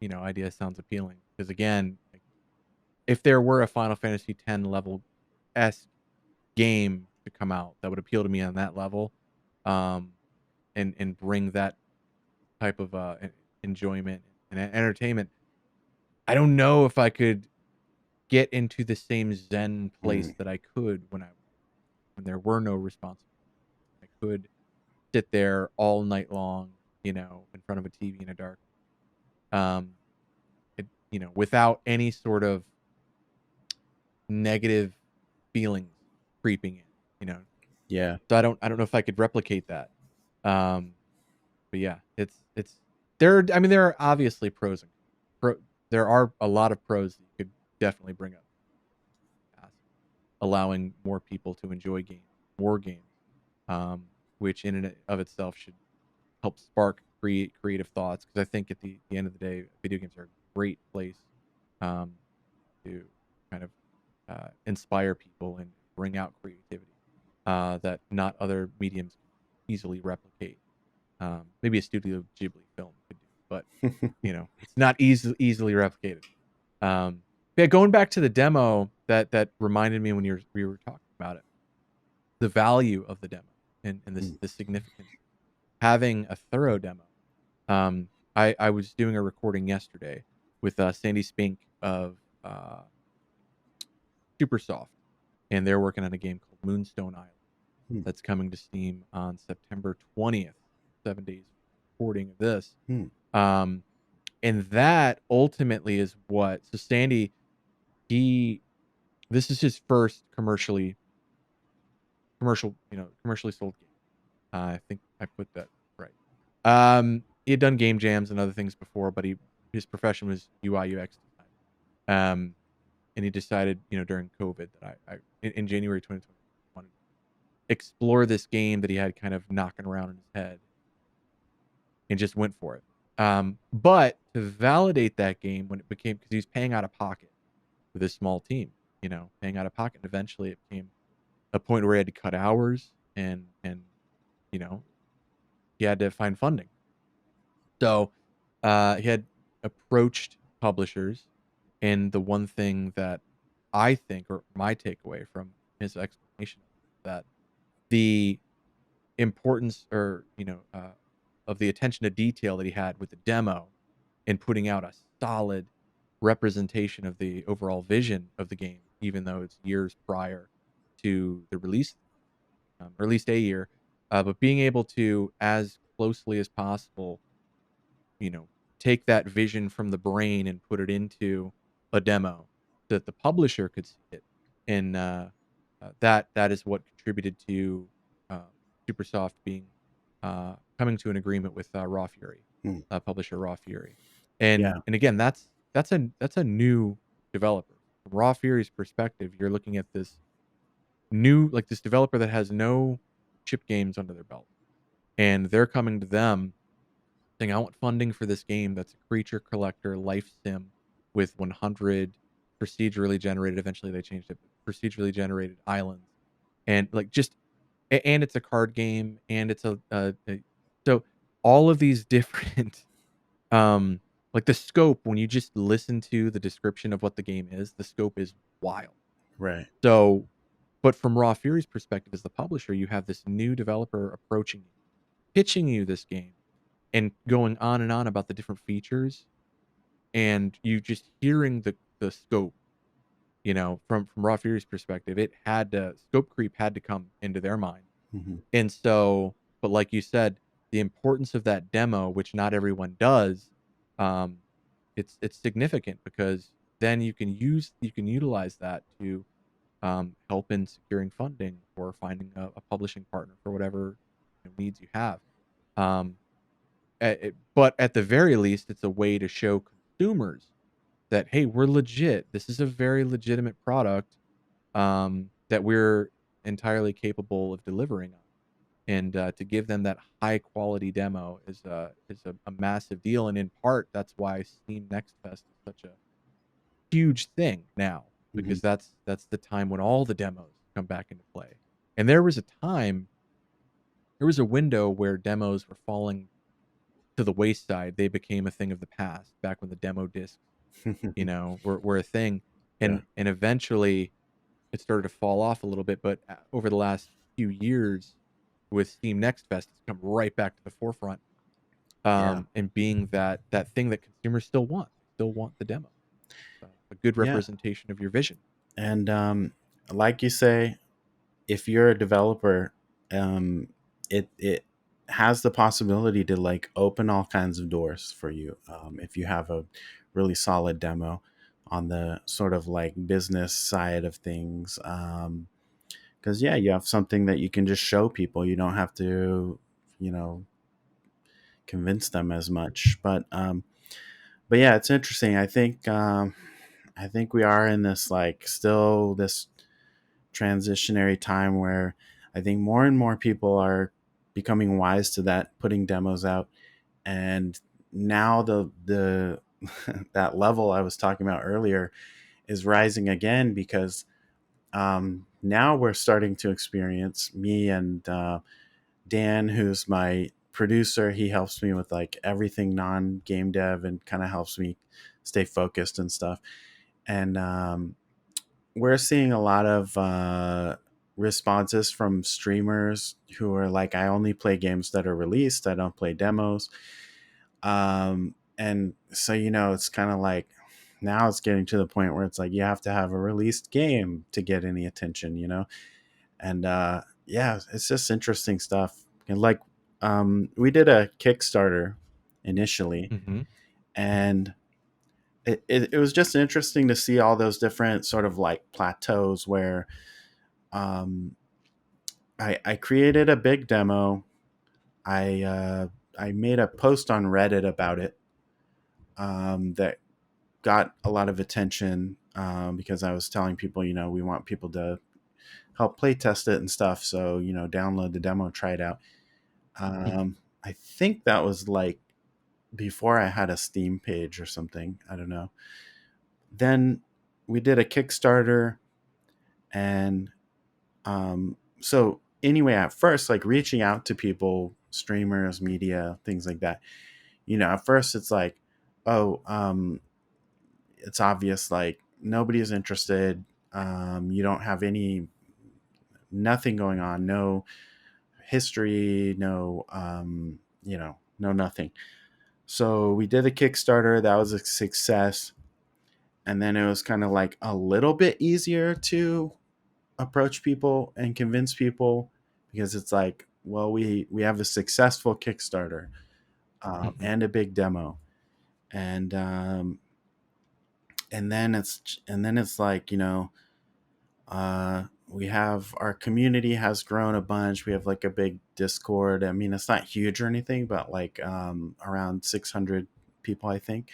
idea sounds appealing. Because again, like, if there were a Final Fantasy X level esque game to come out that would appeal to me on that level, um, and bring that type of enjoyment and entertainment, I don't know if I could get into the same zen place Mm, that I could when there were no responsibilities. I could sit there all night long, in front of a TV in a dark, um, without any sort of negative feelings creeping in, you know. yeah. So I don't know if I could replicate that. Um, but yeah, it's there are obviously pros and pro. There are a lot of pros that you could definitely bring up, allowing more people to enjoy more games, um, which in and of itself should help spark creative thoughts. Because I think at the end of the day, video games are a great place, um, to kind of inspire people and bring out creativity that not other mediums can easily replicate. Maybe a Studio Ghibli film could do, but it's not easily replicated. Yeah, going back to the demo that reminded me when we were talking about it, the value of the demo and Mm, the significance having a thorough demo. I was doing a recording yesterday with Sandy Spink of uh, Supersoft, and they're working on a game called Moonstone Island mm, that's coming to Steam on September 20th, 7 days recording of this. mm, Um, and that ultimately is what so Sandy he this is his first commercially sold game. I think I put that right. He had done game jams and other things before, but his profession was UI UX design. And he decided, during COVID that in January 2020 wanted to explore this game that he had kind of knocking around in his head. and just went for it. But to validate that game when it became because he was paying out of pocket with his small team, paying out of pocket, and eventually it became a point where he had to cut hours and, you know, he had to find funding. So, he had approached publishers, and the one thing that I think, or my takeaway from his explanation, that the importance, or of the attention to detail that he had with the demo and putting out a solid representation of the overall vision of the game, even though it's years prior to the release, or at least a year, but being able to, as closely as possible, you know, take that vision from the brain and put it into a demo so that the publisher could see it. And that is what contributed to uh, Supersoft being coming to an agreement with Raw Fury, Hmm. publisher Raw Fury. And Yeah. and again, that's a new developer. From Raw Fury's perspective, you're looking at this this developer that has no chip games under their belt, and they're coming to them saying, "I want funding for this game that's a creature collector life sim with 100 procedurally generated," eventually they changed it, but procedurally generated islands, and, like, just and it's a card game, and it's a so all of these different, um like, the scope, when you just listen to the description of what the game is, the scope is wild. Right. So, but from Raw Fury's perspective as the publisher, you have this new developer approaching you, pitching you this game, and going on and on about the different features, and you just hearing the scope, from Raw Fury's perspective, it had to scope creep had to come into their mind. Hmm. And so, but like you said, the importance of that demo, which not everyone does, um, it's significant because then you can utilize that to help in securing funding or finding a publishing partner for whatever needs you have. Um, but at the very least, it's a way to show consumers that, hey, we're legit. This is a very legitimate product, that we're entirely capable of delivering on. And to give them that high quality demo is a massive deal. And in part, that's why Steam Next Fest is such a huge thing now, Hmm. because that's the time when all the demos come back into play. And there was a window where demos were falling to the wayside. They became a thing of the past back when the demo discs, were a thing. Yeah. And eventually it started to fall off a little bit, but over the last few years with Steam Next Fest, it's come right back to the forefront, Yeah. and being that thing that consumers still want. They still want the demo. A good Yeah. representation of your vision. And like you say, if you're a developer, um, it has the possibility to like open all kinds of doors for you, if you have a really solid demo on the sort of like business side of things. Because yeah, you have something that you can just show people. You don't have to, you know, convince them as much. But yeah, it's interesting. I think we are in this like still this transitionary time where I think more and more people are becoming wise to that, putting demos out, and now the that level I was talking about earlier is rising again because now we're starting to experience me and Dan, who's my producer. He helps me with like everything non game dev and kind of helps me stay focused and stuff. And we're seeing a lot of responses from streamers who are like, I only play games that are released, I don't play demos. And so, it's kind of like now it's getting to the point where it's like you have to have a released game to get any attention. And yeah, it's just interesting stuff. And like, we did a Kickstarter initially, Mhm. and it was just interesting to see all those different sort of like plateaus where um, I created a big demo. I uh, I made a post on Reddit about it, that got a lot of attention, because I was telling people, we want people to help play test it and stuff. So download the demo, try it out. Mhm. I think that was like before I had a Steam page or something. I don't know. Then we did a Kickstarter, and so anyway, at first, like reaching out to people, streamers, media, things like that. At first it's like, oh, it's obvious, like nobody is interested. You don't have nothing going on, no history, no, no nothing. So we did a Kickstarter that was a success, and then it was kind of like a little bit easier to approach people and convince people, because it's like, well, we have a successful Kickstarter, Mhm. and a big demo, and and then it's like, we have, our community has grown a bunch. We have like a big Discord. I mean, it's not huge or anything, but like around 600 people, I think,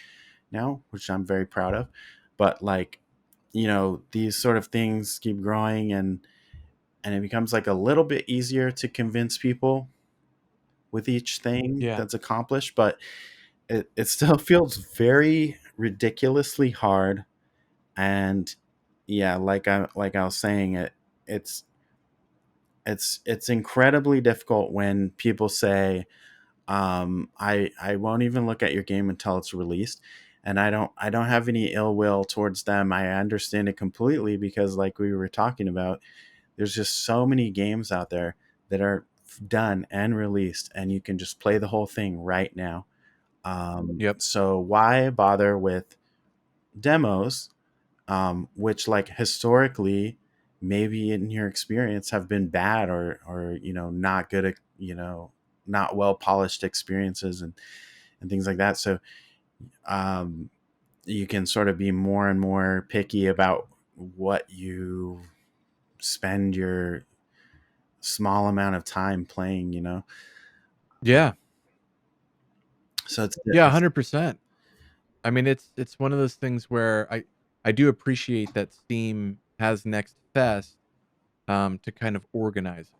now, which I'm very proud of. But like, these sort of things keep growing, and it becomes like a little bit easier to convince people with each thing Yeah. that's accomplished, but it still feels very ridiculously hard. And yeah, like I was saying, it's it's incredibly difficult when people say, I won't even look at your game until it's released. And I don't have any ill will towards them. I understand it completely, because like we were talking about, there's just so many games out there that are done and released, and you can just play the whole thing right now. Yep. So why bother with demos, which like historically, maybe in your experience, have been bad, or not good, not well polished experiences, and things like that. So um, you can sort of be more and more picky about what you spend your small amount of time playing. Yeah. So Yeah, it's 100%. I mean, it's one of those things where I do appreciate that Steam has Next Fest, to kind of organize it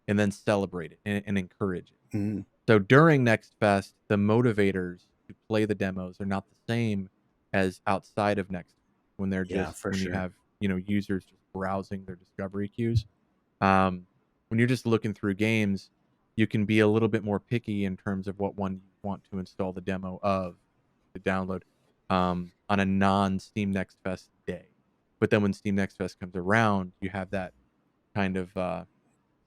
and then celebrate it and encourage it. mm, So during Next Fest, the motivators to play the demos are not the same as outside of Next, when they're yeah, just for when you sure. have, users just browsing their discovery queues. Um, when you're just looking through games, you can be a little bit more picky in terms of what one you want to install the demo of, to download, on a non-Steam Next Fest day. But then when Steam Next Fest comes around, you have that kind of,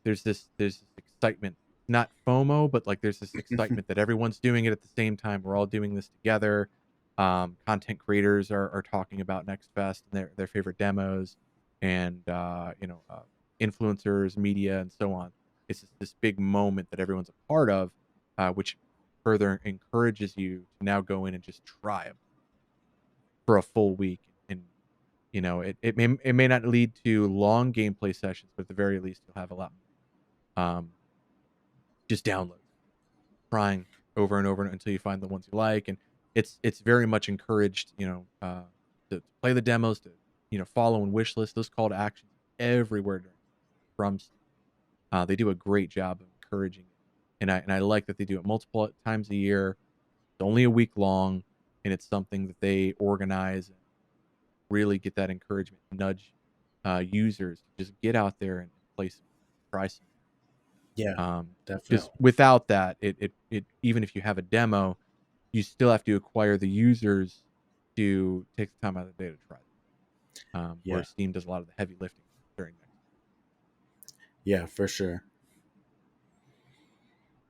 there's this excitement, not FOMO, but like there's this excitement that everyone's doing it at the same time. We're all doing this together. Content creators are talking about Next Fest and their favorite demos, and influencers, media, and so on. It's just this big moment that everyone's a part of, which further encourages you to now go in and just try them for a full week. And it may not lead to long gameplay sessions, but at the very least you'll have a lot more, just downloads, trying over and over until you find the ones you like. And it's very much encouraged, to play the demos, to follow and wish list those call to actions everywhere from Steam. They do a great job of encouraging it, and I like that they do it multiple times a year. It's only a week long, and it's something that they organize and really get that encouragement, nudge users to just get out there and play some, try some. Yeah, Um, because definitely. without that, it even if you have a demo, you still have to acquire the users to take the time out of the day to try them. Where Yeah, Steam does a lot of the heavy lifting during next. yeah, for sure.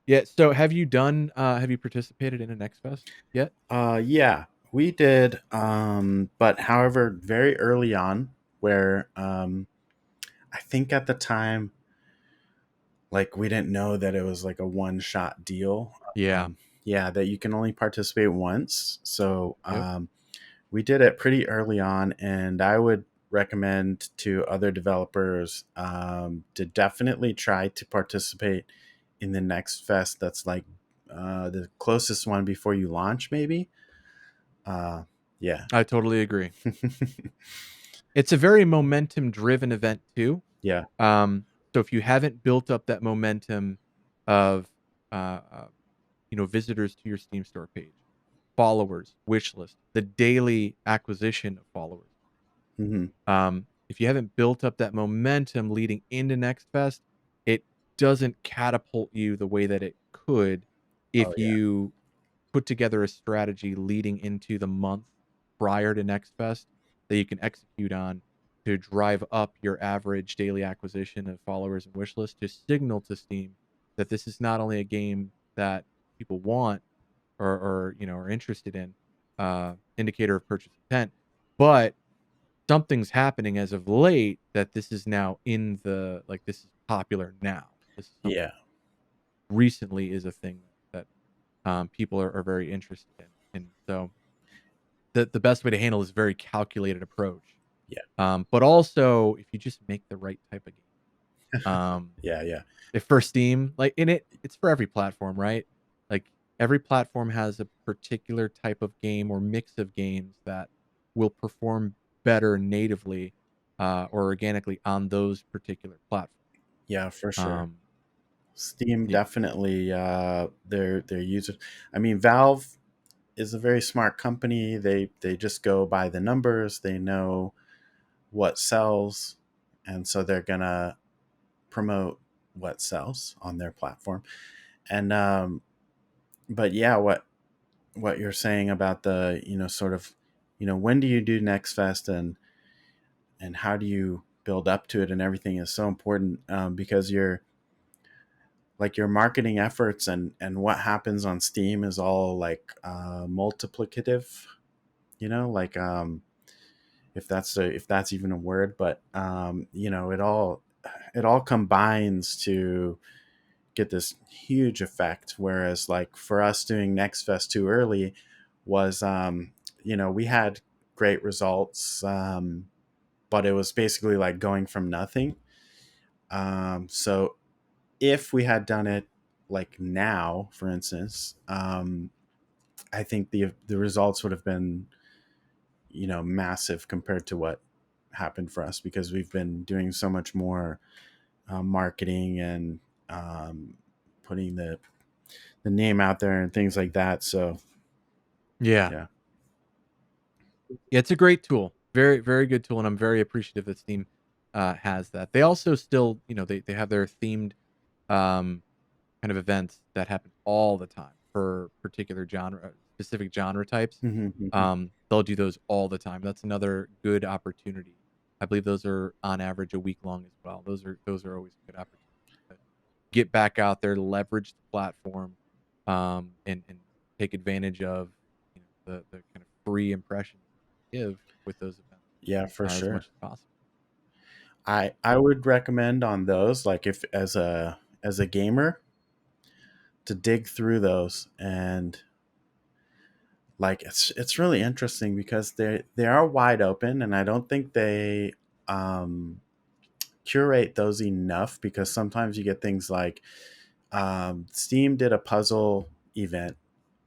Yeah. So have you participated in a Next Fest yet? Yeah, we did. But however, very early on, where I think at the time, like we didn't know that it was like a one shot deal. Yeah. Yeah, that you can only participate once. So Yep. we did it pretty early on, and I would recommend to other developers, to definitely try to participate in the next fest. That's like the closest one before you launch, maybe. Uh, yeah. I totally agree. It's a very momentum driven event too. Yeah. So if you haven't built up that momentum of, uh, uh, visitors to your Steam store page, followers, wish list, the daily acquisition of followers. Hmm. If you haven't built up that momentum leading into Next Fest, it doesn't catapult you the way that it could Oh if yeah. you put together a strategy leading into the month prior to Next Fest that you can execute on to drive up your average daily acquisition of followers and wish list to signal to Steam that this is not only a game that people want or are interested in, indicator of purchase intent, but something's happening as of late that this is now in the like, this is popular now. This is Yeah. something recently is a thing that, people are very interested in, and so the best way to handle this very calculated approach. Yeah. But also, if you just make the right type of game, Yeah. Yeah. if for Steam, like, in it's for every platform, right? Like, every platform has a particular type of game or mix of games that will perform better natively, or organically on those particular platforms. Yeah, for sure. Um, Steam yeah. definitely their user. I mean, Valve is a very smart company. They just go by the numbers. They know what sells, and so they're gonna promote what sells on their platform. And but yeah, what you're saying about the sort of when do you do Next Fest, and how do you build up to it and everything is so important, because your marketing efforts and what happens on Steam is all like multiplicative, like if that's even a word, but it all combines to get this huge effect. Whereas like for us doing Next Fest too early was we had great results, but it was basically like going from nothing. So if we had done it like now, for instance, I think the results would have been massive compared to what happened for us, because we've been doing so much more marketing and um, putting the name out there and things like that. So Yeah. yeah. Yeah, it's a great tool. Very, very good tool, and I'm very appreciative that Steam, has that. They also still, they have their themed, um kind of events that happen all the time for particular specific genre types. Hmm. Hmm. They'll do those all the time. That's another good opportunity. I believe those are on average a week long as well. Those are always good opportunities to get back out there, leverage the platform, and take advantage of the kind of free impressions give with those events, Yeah, for as sure. much as possible. I would recommend on those, like if as a gamer, to dig through those. And like it's really interesting because they are wide open, and I don't think they um curate those enough, because sometimes you get things like Steam did a puzzle event,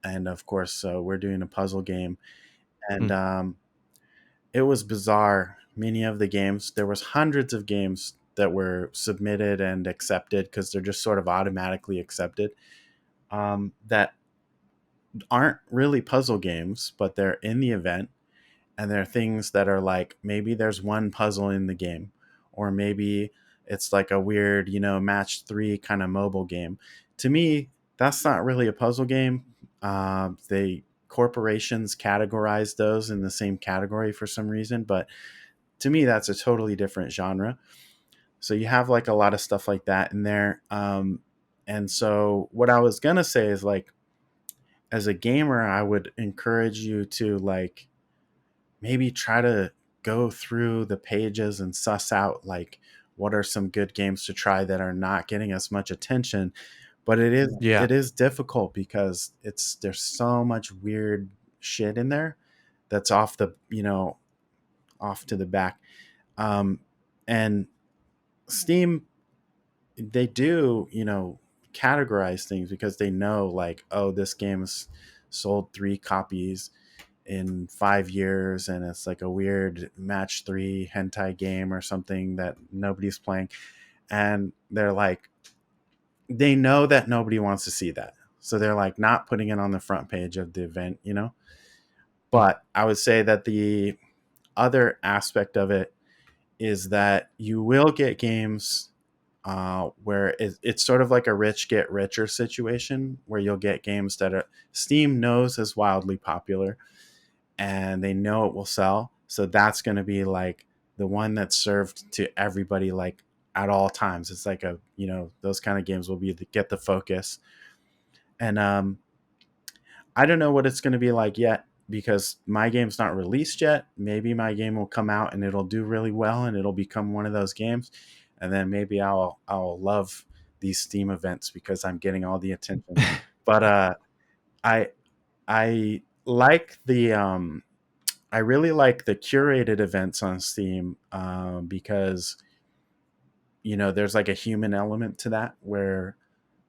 and of course we're doing a puzzle game, and Mm, it was bizarre. Many of the games, there was hundreds of games that were submitted and accepted because they're just sort of automatically accepted, that aren't really puzzle games, but they're in the event. And there are things that are like, maybe there's one puzzle in the game, or maybe it's like a weird match 3 kind of mobile game. To me, that's not really a puzzle game. They Corporations categorize those in the same category for some reason, but to me that's a totally different genre. So you have like a lot of stuff like that in there. And so what I was gonna say is, like, as a gamer, I would encourage you to like maybe try to go through the pages and suss out like what are some good games to try that are not getting as much attention. But it is yeah. it is difficult because there's so much weird shit in there that's off to the back. um and Steam, they do categorize things because they know, like, oh, this game's sold 3 copies in 5 years, and it's like a weird match 3 hentai game or something that nobody's playing. And they're like, they know that nobody wants to see that, So they're like not putting it on the front page of the event, you know? But I would say that the other aspect of it is that you will get games where it's sort of like a rich get richer situation, where you'll get games that Steam knows is wildly popular and they know it will sell. So that's going to be like the one that's served to everybody, like at all times. It's like a, you know, those kind of games will be get the focus. And I don't know what it's going to be like yet because my game's not released yet. Maybe my game will come out and it'll do really well and it'll become one of those games. And then maybe I'll love these Steam events because I'm getting all the attention. But I I like the I really like the curated events on Steam because you know there's like a human element to that where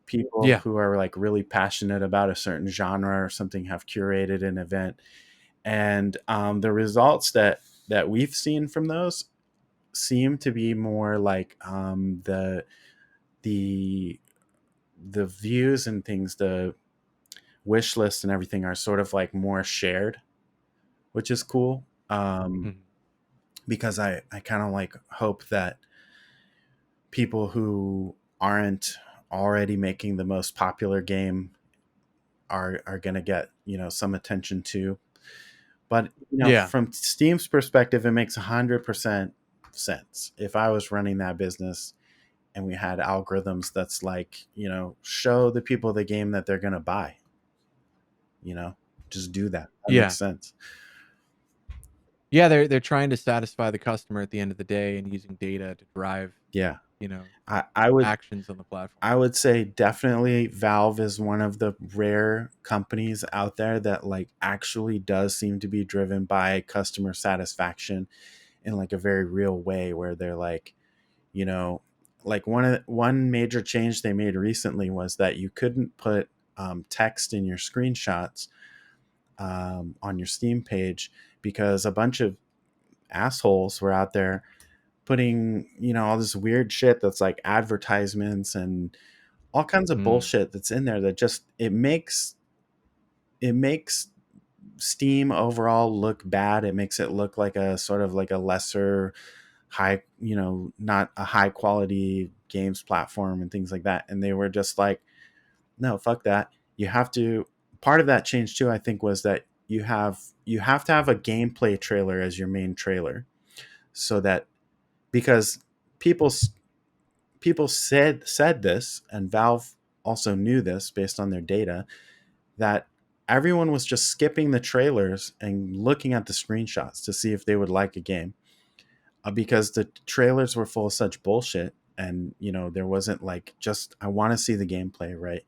people Yeah. who are like really passionate about a certain genre or something have curated an event, and the results that we've seen from those seem to be more like the the views and things, the wish lists and everything are sort of like more shared, which is cool. Mhm. Because I kind of like hope that people who aren't already making the most popular game are going to get, you know, some attention too. But you know, Yeah. from Steam's perspective, it makes 100% sense. If I was running that business and we had algorithms that's like, you know, show the people the game that they're going to buy, you know, just do that. That Yeah. makes sense. Yeah, they're trying to satisfy the customer at the end of the day and using data to drive, Yeah. you know, I would actions on the platform. I would say definitely Valve is one of the rare companies out there that like actually does seem to be driven by customer satisfaction in like a very real way, where they're like, you know, like one major change they made recently was that you couldn't put text in your screenshots on your Steam page because a bunch of assholes were out there putting, you know, all this weird shit that's like advertisements and all kinds of Mm. bullshit that's in there that just it makes Steam overall look bad. It makes it look like a sort of like a lesser high, you know, not a high quality games platform and things like that. And they were just like, no, fuck that. You have to, part of that change too, I think, was that you have to have a gameplay trailer as your main trailer, so that because people people said this, and Valve also knew this based on their data, that everyone was just skipping the trailers and looking at the screenshots to see if they would like a game, because the trailers were full of such bullshit, and you know there wasn't like, just I want to see the gameplay, right?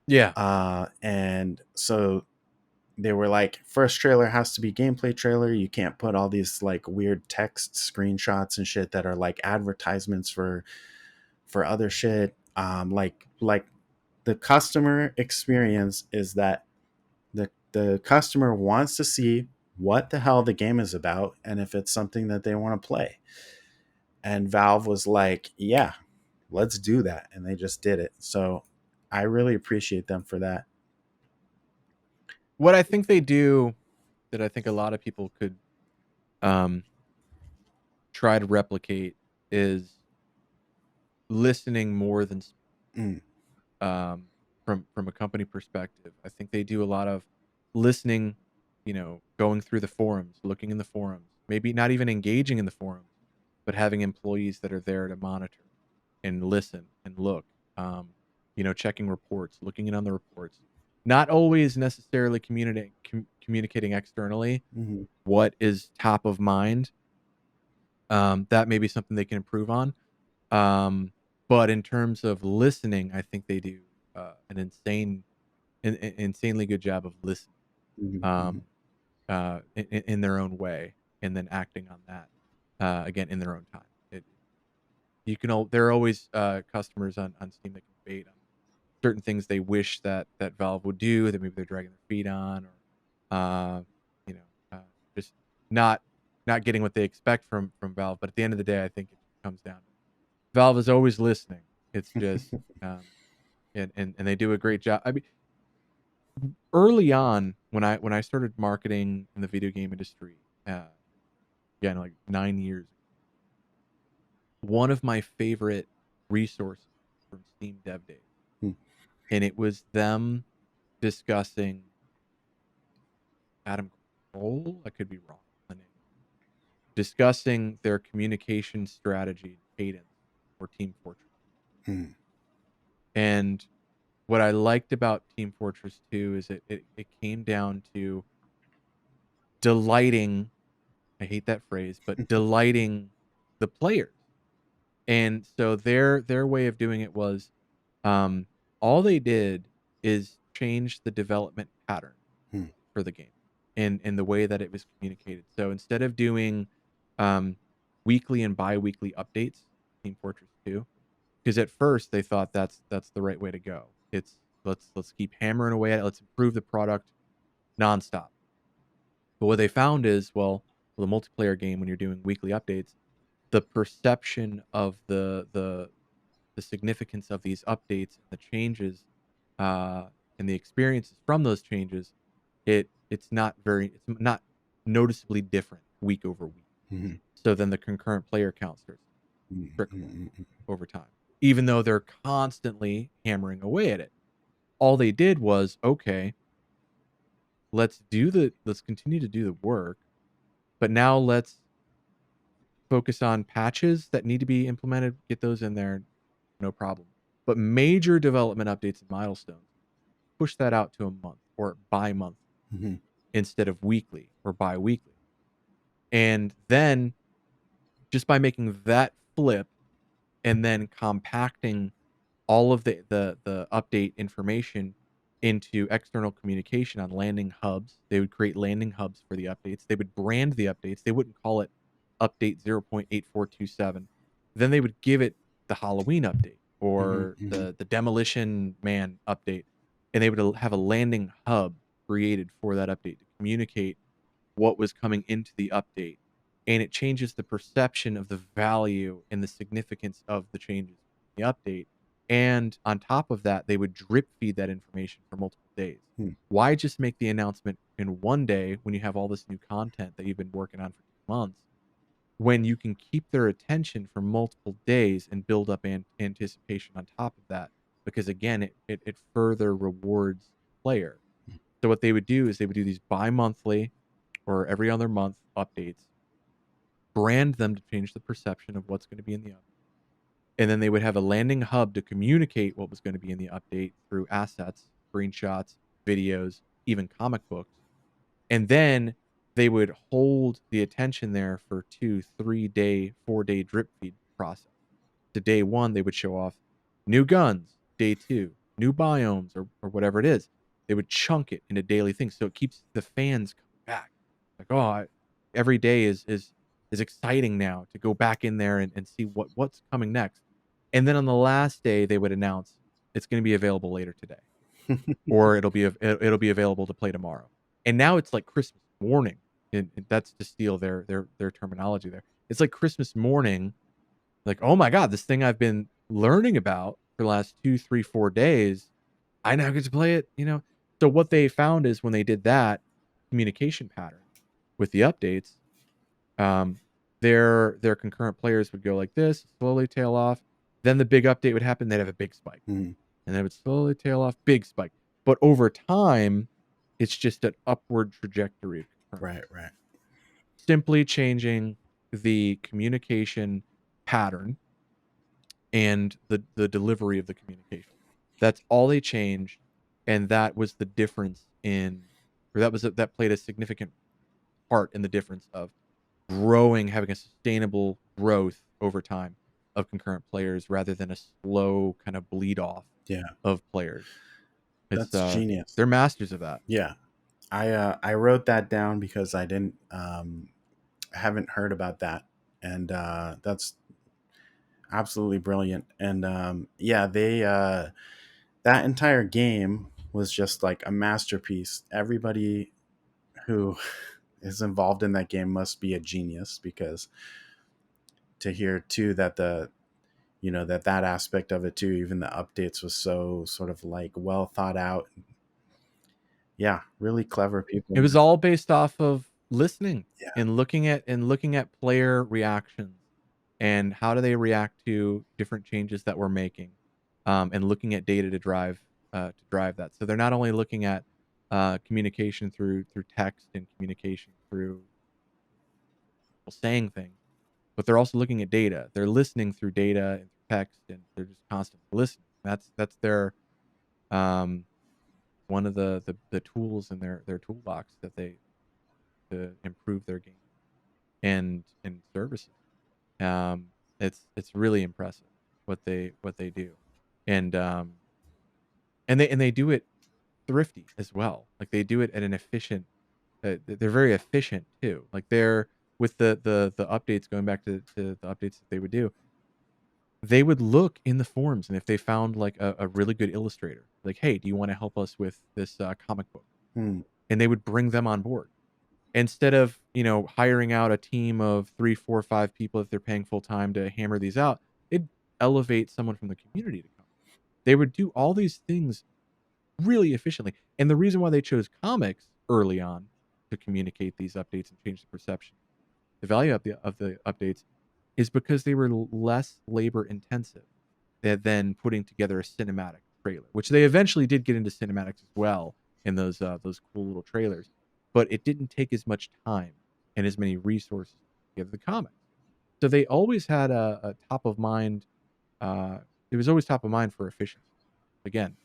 Yeah. And so they were like, first trailer has to be gameplay trailer. You can't put all these like weird text screenshots and shit that are like advertisements for other shit. Like the customer experience is that the customer wants to see what the hell the game is about and if it's something that they want to play. And Valve was like, yeah, let's do that. And they just did it. So I really appreciate them for that. What I think they do that I think a lot of people could, um, try to replicate is listening more than Mm, um, from a company perspective. I think they do a lot of listening, going through the forums, looking in the forums, maybe not even engaging in the forums, but having employees that are there to monitor and listen and look, checking reports, looking in on the reports, not always necessarily communicating externally mhm, what is top of mind. That may be something they can improve on. But in terms of listening, I think they do an insanely good job of listening, mhm, mhm, um, in their own way, and then acting on that, again in their own time. There are always customers on Steam that can debate on certain things they wish that Valve would do that maybe they're dragging their feet on, or you know, just not not getting what they expect from Valve. But at the end of the day, I think it comes down to Valve is always listening. It's just, and they do a great job. I mean, early on when I started marketing in the video game industry, uh, again, like 9 years, one of my favorite resources from Steam Dev Days, Hmm. and it was them discussing Adam Kroll, I could be wrong on the name, discussing their communication strategy and cadence for Team Fortress. Hmm. And what I liked about Team Fortress 2 is it came down to delighting, I hate that phrase, but delighting the players. And so their way of doing it was, um, all they did is change the development pattern Hmm. for the game and the way that it was communicated. So instead of doing um, weekly and bi-weekly updates, Team Fortress 2, because at first they thought that's the right way to go. It's let's keep hammering away at it. Let's improve the product nonstop. But what they found is, well, with a multiplayer game, when you're doing weekly updates, the perception of the significance of these updates and the changes, uh, and the experiences from those changes, it's not noticeably different week over week. Hmm. So then the concurrent player count starts to Hmm. trickle in Hmm. over time, even though they're constantly hammering away at it. All they did was, okay, let's continue to do the work, but now let's focus on patches that need to be implemented, get those in there, no problem. But major development updates and milestones, push that out to a month or bi-monthly Hmm. instead of weekly or bi-weekly. And then just by making that flip and then compacting all of the update information into external communication on landing hubs. They would create landing hubs for the updates. They would brand the updates. They wouldn't call it update 0.8427. Then they would give it the Halloween update Hmm. or Hmm. the Demolition Man update. And they would have a landing hub created for that update to communicate what was coming into the update, and it changes the perception of the value and the significance of the changes in the update. And on top of that, they would drip feed that information for multiple days. Hmm. Why just make the announcement in one day when you have all this new content that you've been working on for 2 months, when you can keep their attention for multiple days and build up anticipation on top of that? Because again, it further rewards the player. So what they would do is they would do these bi-monthly or every other month updates, brand them to change the perception of what's going to be in the update. And then they would have a landing hub to communicate what was going to be in the update through assets, screenshots, videos, even comic books. And then they would hold the attention there for 2, 3 day, 4 day drip feed process. To day one, they would show off new guns. Day two, new biomes or whatever it is. They would chunk it into daily things, so it keeps the fans coming back. Like, oh, every day is exciting now to go back in there and see what's coming next. And then on the last day, they would announce it's going to be available later today, or it'll be available to play tomorrow. And now it's like Christmas morning, and that's to steal their terminology there. It's like Christmas morning, like, oh my God, this thing I've been learning about for the last 2, 3, 4 days, I now get to play it, you know? So what they found is when they did that communication pattern with the updates, um, their concurrent players would go like this, slowly tail off. Then the big update would happen, they'd have a big spike. Hmm. And then it would slowly tail off, big spike. But over time, it's just an upward trajectory of concurrent Right. players, Right. simply changing the communication pattern and the delivery of the communication. That's all they changed, and that was the difference in, or that played a significant part in the difference of growing, having a sustainable growth over time of concurrent players rather than a slow kind of bleed off Yeah. of players. It's That's genius. they're masters of that. Yeah. I wrote that down because I didn't haven't heard about that, and that's absolutely brilliant. And yeah, they that entire game was just like a masterpiece. Everybody who is involved in that game must be a genius, because to hear too that the that aspect of it too, even the updates, was so sort of like well thought out. Yeah, really clever people. It was all based off of listening Yeah. and looking at player reactions and how do they react to different changes that we're making, and looking at data to drive that. So they're not only looking at, communication through text and communication through saying things, but they're also looking at data. They're listening through data and text, and they're just constantly listening. That's their, um, one of the tools in their toolbox that they to improve their game and services. It's really impressive what they do, and they do it thrifty as well. Like they do it at an efficient. They're very efficient too. Like they're with the updates going back to the updates that they would do. They would look in the forums, and if they found like a really good illustrator, like, hey, do you want to help us with this comic book? Hmm. And they would bring them on board instead of hiring out a team of 3, 4, 5 people if they're paying full time to hammer these out. They'd elevate someone from the community to come. They would do all these things really efficiently, and the reason why they chose comics early on to communicate these updates and change the perception, the value of the updates, is because they were less labor intensive than putting together a cinematic trailer, which they eventually did get into cinematics as well in those cool little trailers, but it didn't take as much time and as many resources to give the comics. So they always had a top of mind. Uh, it was always top of mind for efficiency. Again,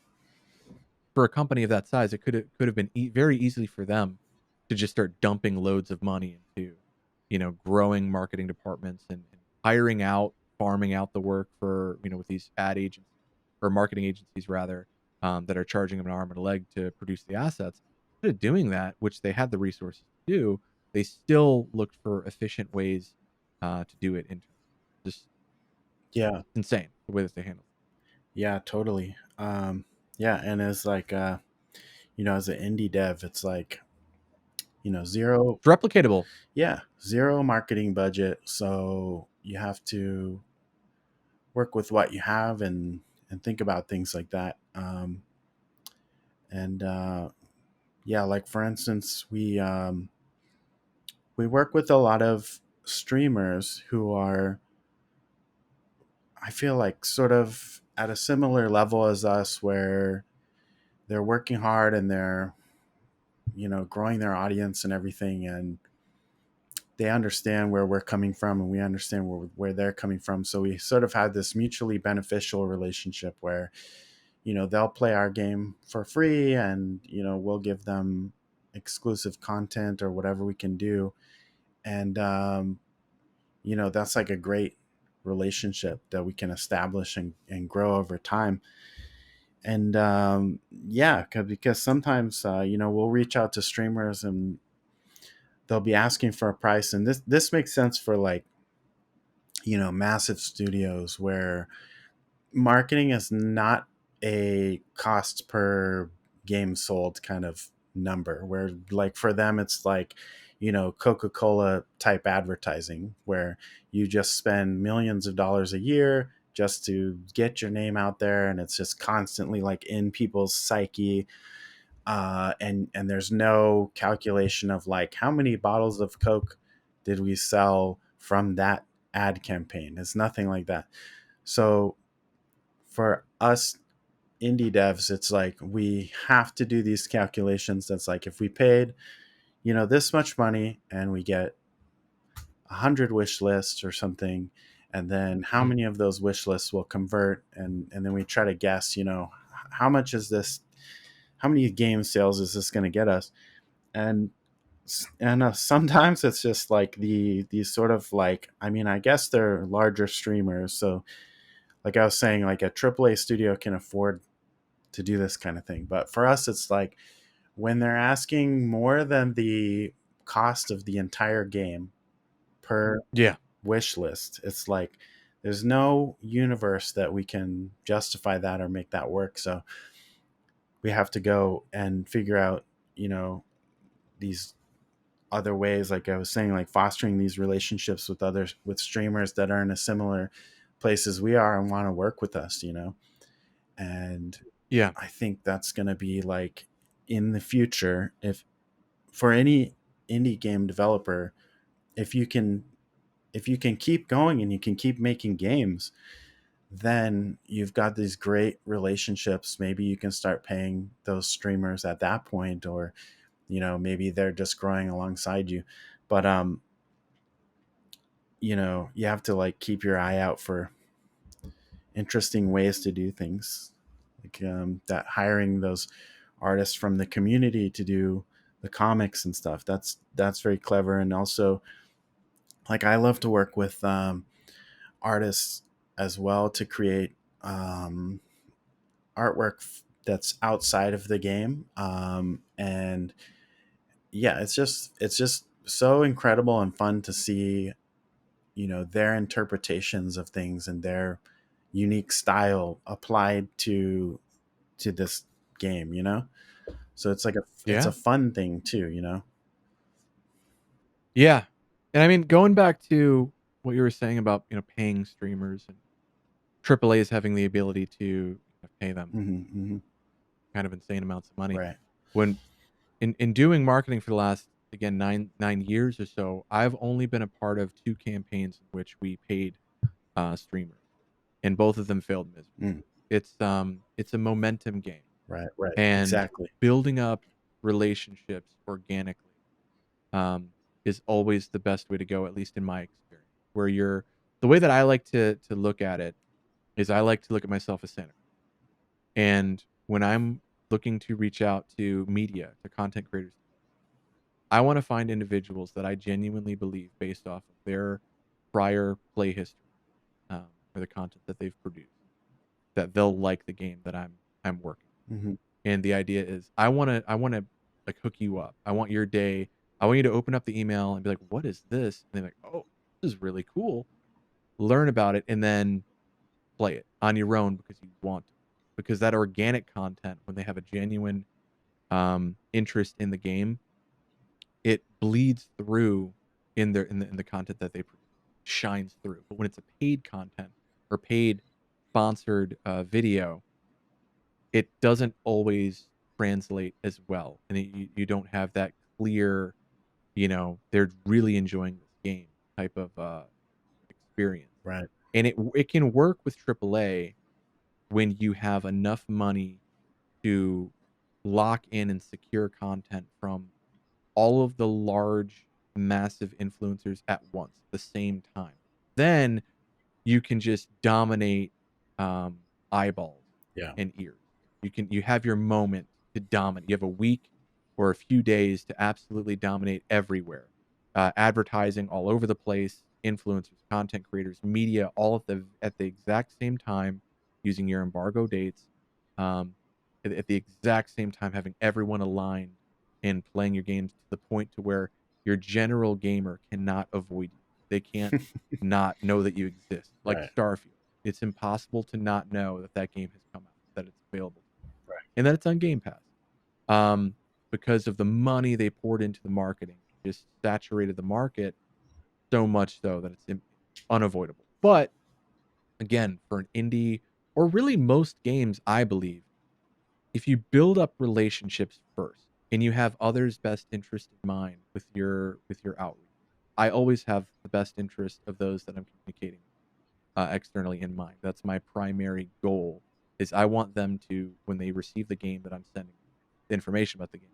for a company of that size, it could have been very easily for them to just start dumping loads of money into, growing marketing departments and hiring out, farming out the work for, with these ad agents or marketing agencies rather, that are charging them an arm and a leg to produce the assets. Instead of doing that, which they had the resources to do, they still looked for efficient ways to do it internally. Just Yeah. insane the way that they handle it. Yeah, totally. Yeah, and as like as an indie dev, it's like, zero, It's replicatable. yeah, zero marketing budget. So you have to work with what you have and think about things like that. And yeah, like for instance, we work with a lot of streamers who are, I feel like, sort of at a similar level as us, where they're working hard and they're growing their audience and everything, and they understand where we're coming from and we understand where they're coming from. So we sort of had this mutually beneficial relationship where they'll play our game for free, and we'll give them exclusive content or whatever we can do. And that's like a great relationship that we can establish and grow over time. And yeah, because sometimes we'll reach out to streamers and they'll be asking for a price, and this makes sense for like massive studios where marketing is not a cost per game sold kind of number, where like for them it's like Coca-Cola type advertising, where you just spend millions of dollars a year just to get your name out there, and it's just constantly like in people's psyche. And there's no calculation of like how many bottles of Coke did we sell from that ad campaign. It's nothing like that. So for us indie devs, it's like we have to do these calculations. That's like, if we paid this much money and we get 100 wish lists or something, and then how Mhm. many of those wish lists will convert, and then we try to guess how much is this, how many game sales is this going to get us. And and sometimes it's just like these sort of like, I mean, I guess they're larger streamers, so like I was saying, like a AAA studio can afford to do this kind of thing. But for us, it's like when they're asking more than the cost of the entire game per Yeah. wish list, it's like there's no universe that we can justify that or make that work. So we have to go and figure out, these other ways, like I was saying, like fostering these relationships with others, with streamers that are in a similar place as we are and want to work with us. And Yeah. I think that's going to be like in the future, if for any indie game developer, if you can if you can keep going and you can keep making games, then you've got these great relationships. Maybe you can start paying those streamers at that point, or maybe they're just growing alongside you. But you have to like keep your eye out for interesting ways to do things, like that hiring those artists from the community to do the comics and stuff. That's very clever. And also, like, I love to work with artists as well to create artwork that's outside of the game. And yeah, it's just so incredible and fun to see their interpretations of things and their unique style applied to this game. So it's a Yeah. fun thing too. Yeah. And I mean, going back to what you were saying about, paying streamers and AAAs having the ability to pay them Hmm. Hmm. kind of insane amounts of money. Right. When in doing marketing for the last, again, 9 years or so, I've only been a part of 2 campaigns in which we paid, streamers, and both of them failed miserably. Mm. It's a momentum game, Right, right, and exactly. building up relationships organically, is always the best way to go, at least in my experience, where you're the way that I like to look at it is I like to look at myself as Santa. And when I'm looking to reach out to media, to content creators, I want to find individuals that I genuinely believe, based off of their prior play history, or the content that they've produced, that they'll like the game that I'm working. Hmm. And the idea is I wanna like hook you up. I want your day. I want you to open up the email and be like, "What is this?" And they're like, "Oh, this is really cool." Learn about it and then play it on your own because you want to. Because that organic content, when they have a genuine interest in the game, it bleeds through in the content that they produce, shines through. But when it's a paid content or paid sponsored video, it doesn't always translate as well, and you don't have that clear, they're really enjoying this game type of experience. Right. And it can work with AAA when you have enough money to lock in and secure content from all of the large, massive influencers at once, at the same time. Then you can just dominate, eyeballs Yeah. and ears. You have your moment to dominate. You have a week or a few days to absolutely dominate everywhere. Advertising all over the place, influencers, content creators, media, all at the exact same time, using your embargo dates, um, at the exact same time, having everyone aligned and playing your games to the point to where your general gamer cannot avoid you. They can't not know that you exist, like Right. Starfield. It's impossible to not know that that game has come out, that it's available, Right. and that it's on Game Pass. Um, because of the money they poured into the marketing, just saturated the market so much so that it's unavoidable. But again, for an indie or really most games, I believe, if you build up relationships first and you have others' best interest in mind with your outreach, I always have the best interest of those that I'm communicating externally in mind. That's my primary goal. Is I want them to, when they receive the game that I'm sending them, the information about the game,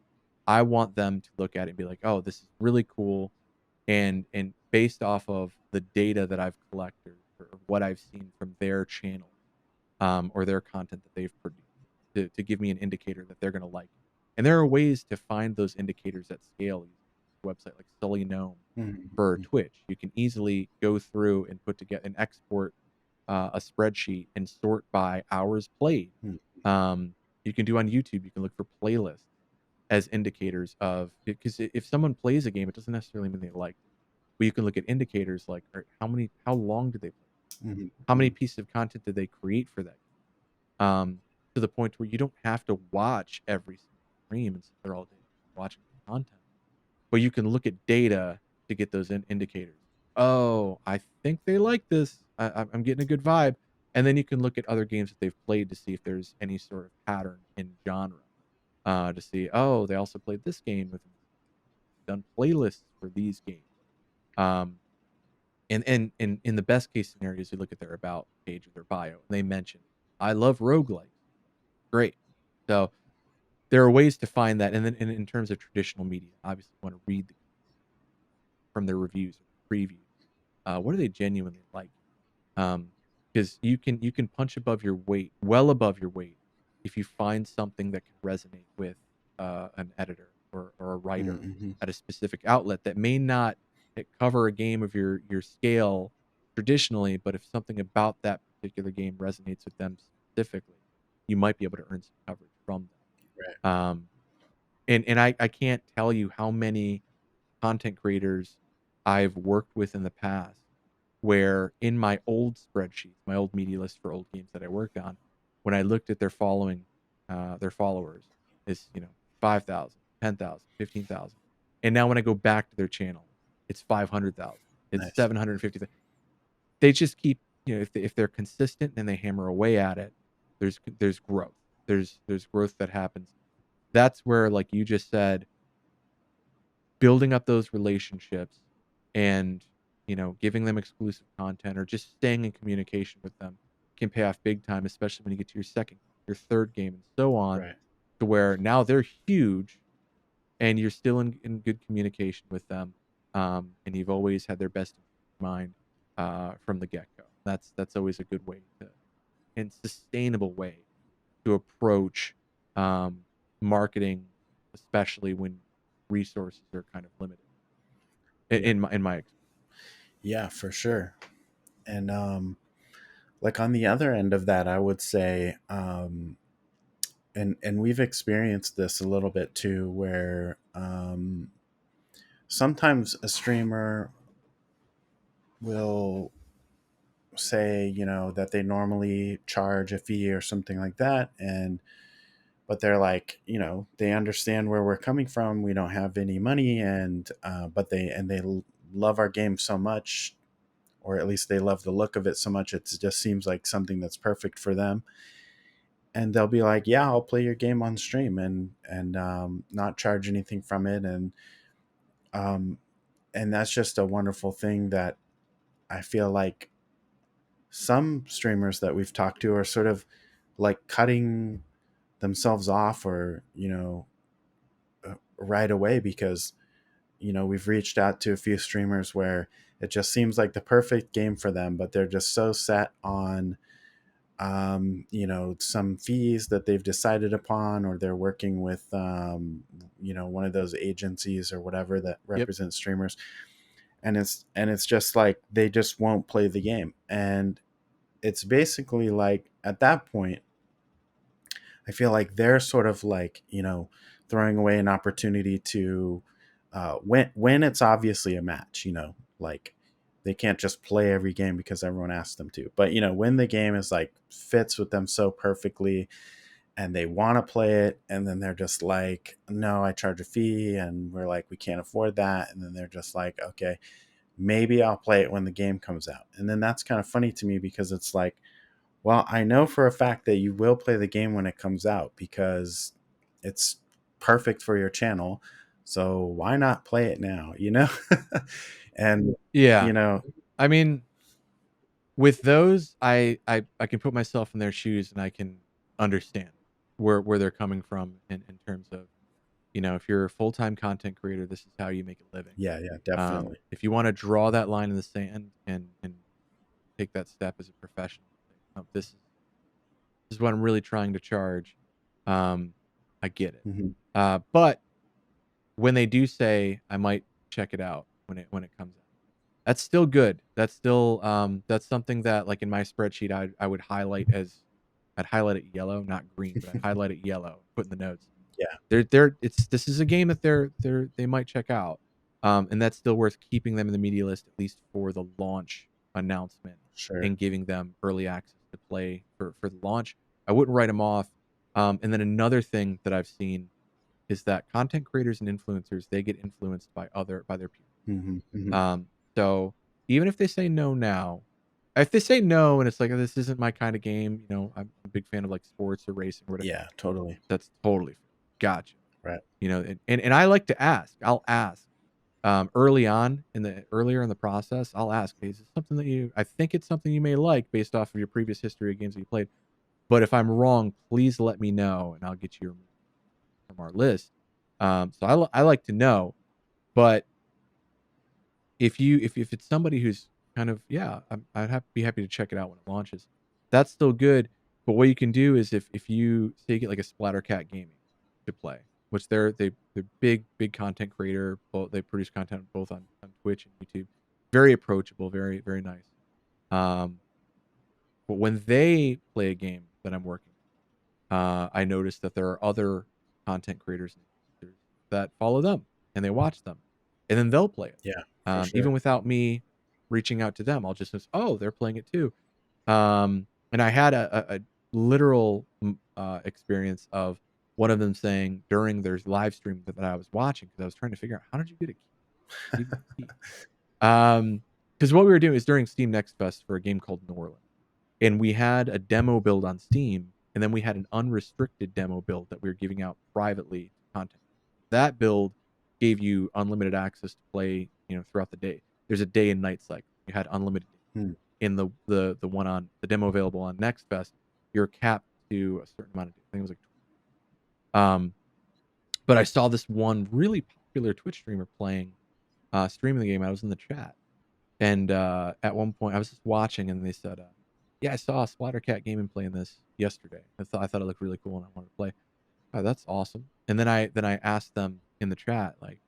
I want them to look at it and be like, "Oh, this is really cool," and based off of the data that I've collected or what I've seen from their channels, or their content that they've produced, to give me an indicator that they're going to like it. And there are ways to find those indicators at scale using a website like Sully Gnome for Hmm. Twitch. You can easily go through and put together and export a spreadsheet and sort by hours played. Um, you can do on YouTube. You can look for playlists as indicators of, because if someone plays a game, it doesn't necessarily mean they liked it. But you can look at indicators like, all right, how long did they play? Hmm. How many Hmm. pieces of content did they create for that? To the point where you don't have to watch every single stream and sit there all day watching the content, but you can look at data to get those indicators. Oh, I think they like this. I'm getting a good vibe. And then you can look at other games that they've played to see if there's any sort of pattern in genre. to see, oh, they also played this game with done playlists for these games. Um, and in the best case scenarios, you look at their about page or their bio, and they mention, I love roguelikes. Great. So there are ways to find that. And then in terms of traditional media, obviously you want to read from their reviews or previews. What are they genuinely like? Um, because you can punch above your weight, well above your weight, if you find something that can resonate with an editor or a writer Mm-hmm. at a specific outlet that may not cover a game of your scale traditionally, but if something about that particular game resonates with them specifically, you might be able to earn some coverage from Right. them. And I can't tell you how many content creators I've worked with in the past where in my old spreadsheets, my old media list for old games that I worked on, when I looked at their following, their followers is, 5,000, 10,000, 15,000. And now when I go back to their channel, it's 500,000. It's Nice. 750,000. They just keep, if they're consistent and they hammer away at it, there's growth. There's growth that happens. That's where, like you just said, building up those relationships and, giving them exclusive content or just staying in communication with them can pay off big time, especially when you get to your second, your third game, and so on, Right. to where now they're huge and you're still in good communication with them. And you've always had their best in mind from the get go. That's always a good way to and sustainable way to approach um, marketing, especially when resources are kind of limited. Yeah. In my Yeah, for sure. And like on the other end of that, I would say, and we've experienced this a little bit too, where sometimes a streamer will say, that they normally charge a fee or something like that, and but they're like, they understand where we're coming from. We don't have any money, and but they love our game so much, or at least they love the look of it so much. It just seems like something that's perfect for them, and they'll be like, "Yeah, I'll play your game on stream and not charge anything from it," um, and that's just a wonderful thing that I feel like some streamers that we've talked to are sort of like cutting themselves off, or right away, because we've reached out to a few streamers where it just seems like the perfect game for them, but they're just so set on some fees that they've decided upon, or they're working with one of those agencies or whatever that Yep. represent streamers, and it's just like they just won't play the game. And it's basically like at that point, I feel like they're sort of like, throwing away an opportunity to, when it's obviously a match, like they can't just play every game because everyone asked them to. But when the game is like fits with them so perfectly and they want to play it, and then they're just like, no, I charge a fee, and we're like, we can't afford that, and then they're just like, okay, maybe I'll play it when the game comes out. And then that's kind of funny to me, because it's like, well, I know for a fact that you will play the game when it comes out because it's perfect for your channel. So why not play it now, and Yeah. you know, I mean, with those, I can put myself in their shoes and I can understand where they're coming from in terms of, if you're a full-time content creator, this is how you make a living. yeah, yeah, definitely. If you want to draw that line in the sand and take that step as a professional, say, oh, this is what I'm really trying to charge. Um, I get it. Hmm. But when they do say I might check it out when it comes out, that's still good. That's something that, like, in my spreadsheet, I would highlight as I'd highlight it yellow, not green, but I'd highlight it yellow, put in the notes. Yeah, This is a game that they might check out. And that's still worth keeping them in the media list, at least for the launch announcement, sure. and giving them early access to play for the launch. I wouldn't write them off. And then another thing that I've seen is that content creators and influencers, they get influenced by their peers. Hmm. Hmm. So even if they say no now, if they say no and it's like, "Oh, this isn't my kind of game," I'm a big fan of like sports or racing or whatever, Yeah, totally. that's totally fair. Gotcha. Right. You know, and I like to ask. I'll ask early on in the earlier in the process. I'll ask, hey, is this something that you? I think it's something you may like based off of your previous history of games that you played. But if I'm wrong, please let me know, and I'll get you removed from our list. So I like to know, but if it's somebody who's kind of yeah, I'd be happy to check it out when it launches. That's still good. But what you can do is if you say you get like a Splattercat Gaming to play, which they're big content creator, both they produce content both on Twitch and YouTube. Very approachable, very nice. Um, but when they play a game that I'm working, I noticed that there are other content creators and influencers that follow them and they watch them, and then they'll play it. Yeah, for Even sure. without me reaching out to them, I'll just say, "Oh, they're playing it too." And I had a literal experience of one of them saying during their live stream that I was watching because I was trying to figure out how did you get a key? How do you get a key? Because what we were doing is during Steam Next Fest for a game called Norland, and we had a demo build on Steam, and then we had an unrestricted demo build that we were giving out privately to content. That build gave you unlimited access to play, throughout the day. There's a day and night cycle. You had unlimited. Hmm. In the one on the demo available on Next Fest, you're capped to a certain amount of days. I think it was like 20. But I saw this one really popular Twitch streamer streaming the game. I was in the chat, and at one point I was just watching, and they said, "Yeah, I saw Splattercat Gaming playing this yesterday. I thought it looked really cool, and I wanted to play." Oh, that's awesome. And then I asked them in the chat, like,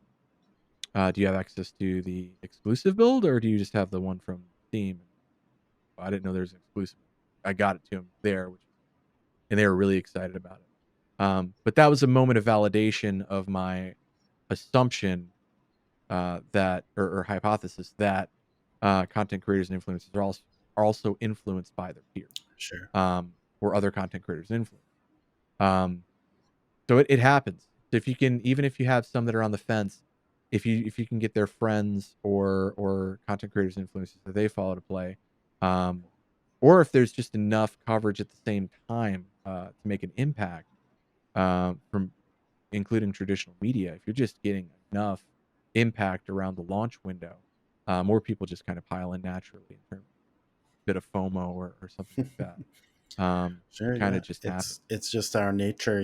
"Do you have access to the exclusive build, or do you just have the one from Steam?" I didn't know there was an exclusive. I got it to them there, and they were really excited about it. But that was a moment of validation of my assumption that or hypothesis that content creators and influencers are also influenced by their peers, Sure. or other content creators influence. Um, so it happens. So if you can, even if you have some that are on the fence, if you can get their friends or content creators and influencers that they follow to play, um, or if there's just enough coverage at the same time to make an impact from including traditional media, if you're just getting enough impact around the launch window, more people just kind of pile in naturally in terms of a bit of FOMO or something like that. It Sure. kind Yeah. of just happens. It's just our nature,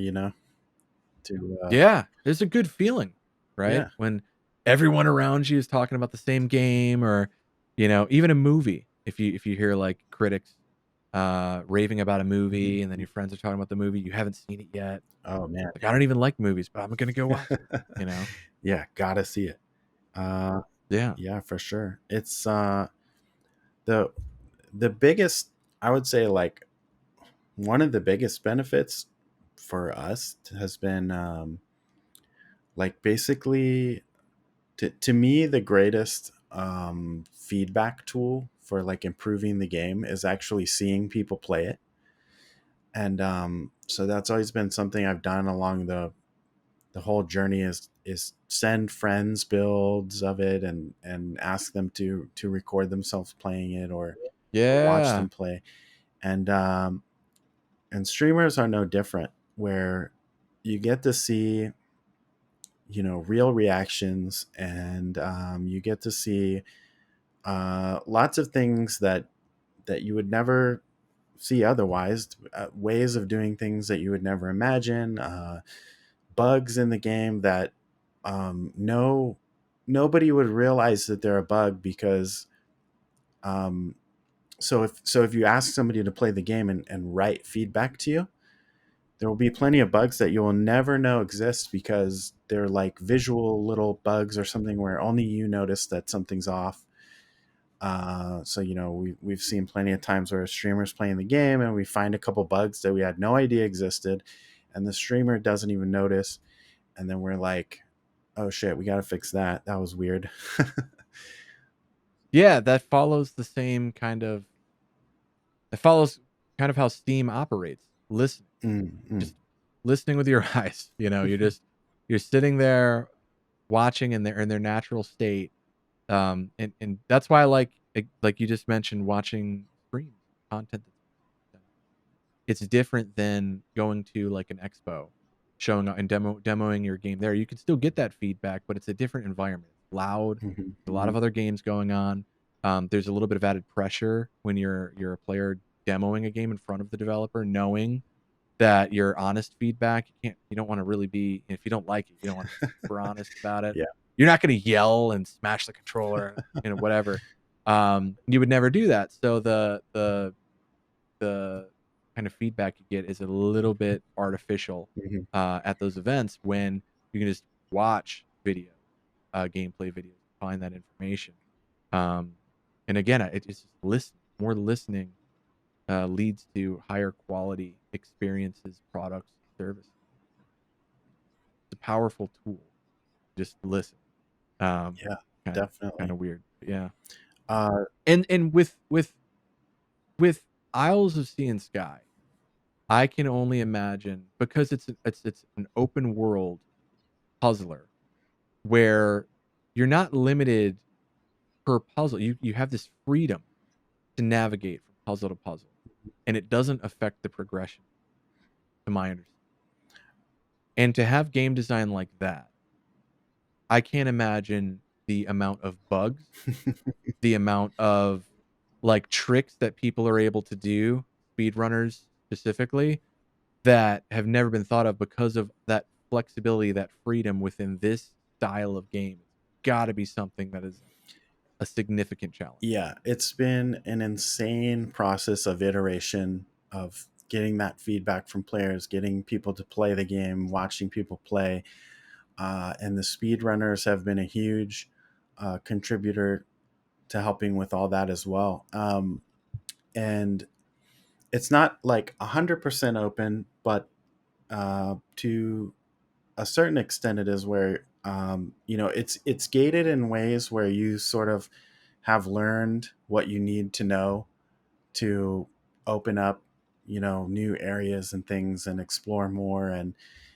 to Yeah, it's a good feeling, right? yeah. When everyone around you is talking about the same game, or even a movie. If you hear like critics raving about a movie, and then Mhm. your friends are talking about the movie, you haven't seen it yet. Oh man. Like, I don't even like movies, but I'm gonna go watch it. You know? Yeah, gotta see it. Uh, Yeah. yeah, for sure. It's the the biggest, I would say, like one of the biggest benefits for us has been like basically to me the greatest feedback tool for like improving the game is actually seeing people play it. And so that's always been something I've done along the whole journey is send friends builds of it and ask them to record themselves playing it or watch Yeah. them play. And streamers are no different, where you get to see real reactions, and you get to see lots of things that you would never see otherwise, ways of doing things that you would never imagine, bugs in the game that no nobody would realize that they're a bug, because um, so if you ask somebody to play the game and write feedback to you, there will be plenty of bugs that you will never know exist, because they're like visual little bugs or something where only you notice that something's off. So we've seen plenty of times where a streamer's playing the game and we find a couple bugs that we had no idea existed, and the streamer doesn't even notice, and then we're like, oh shit, we got to fix that. That was weird. Yeah, that follows the same kind of it follows kind of how Steam operates. Listening. Mm-hmm. Just listening with your eyes, you're sitting there watching in their natural state. And that's why I like you just mentioned, watching streams, content that's it's different than going to like an expo showing up and demoing your game there. You can still get that feedback, but it's a different environment. It's loud. Mhm, A lot of mhm. other games going on. There's a little bit of added pressure when you're a player demoing a game in front of the developer, knowing that your honest feedback, you don't wanna really be if you don't like it, you don't wanna be super honest about it. Yeah. You're not gonna yell and smash the controller, whatever. You would never do that. So the kind of feedback you get is a little bit artificial, Mhm. at those events when you can just watch gameplay videos, find that information. Um, and again, it's just listening. More listening leads to higher quality experiences, products, services. It's a powerful tool. Just listen. Um, Yeah, kind definitely. of weird. But yeah. Uh, And with Isles of Sea and Sky, I can only imagine because it's an open world puzzler where you're not limited per puzzle. You have this freedom to navigate from puzzle to puzzle, and it doesn't affect the progression, to my understanding. And to have game design like that, I can't imagine the amount of bugs, the amount of, like, tricks that people are able to do, speedrunners specifically, that have never been thought of because of that flexibility, that freedom within this style of game. It's gotta be something that is a significant challenge. yeah, it's been an insane process of iteration of getting that feedback from players, getting people to play the game, watching people play. And the speedrunners have been a huge contributor to helping with all that as well. And it's not like 100% open, but to a certain extent it is, where it's gated in ways where you sort of have learned what you need to know to open up new areas and things and explore more, and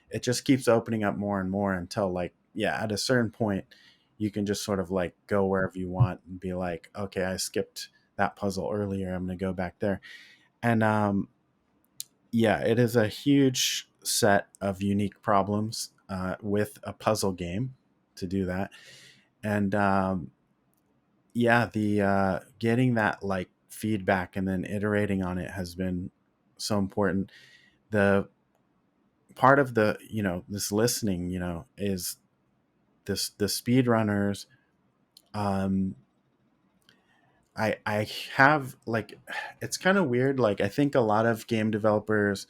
it just keeps opening up more and more until, like, yeah, at a certain point you can just sort of like go wherever you want and be like, okay, I skipped that puzzle earlier, I'm going to go back there. And yeah, it is a huge set of unique problems with a puzzle game to do that. And yeah, the getting that like feedback and then iterating on it has been so important. The part of the this listening is the speedrunners. um I have like, it's kind of weird, like I think a lot of game developers,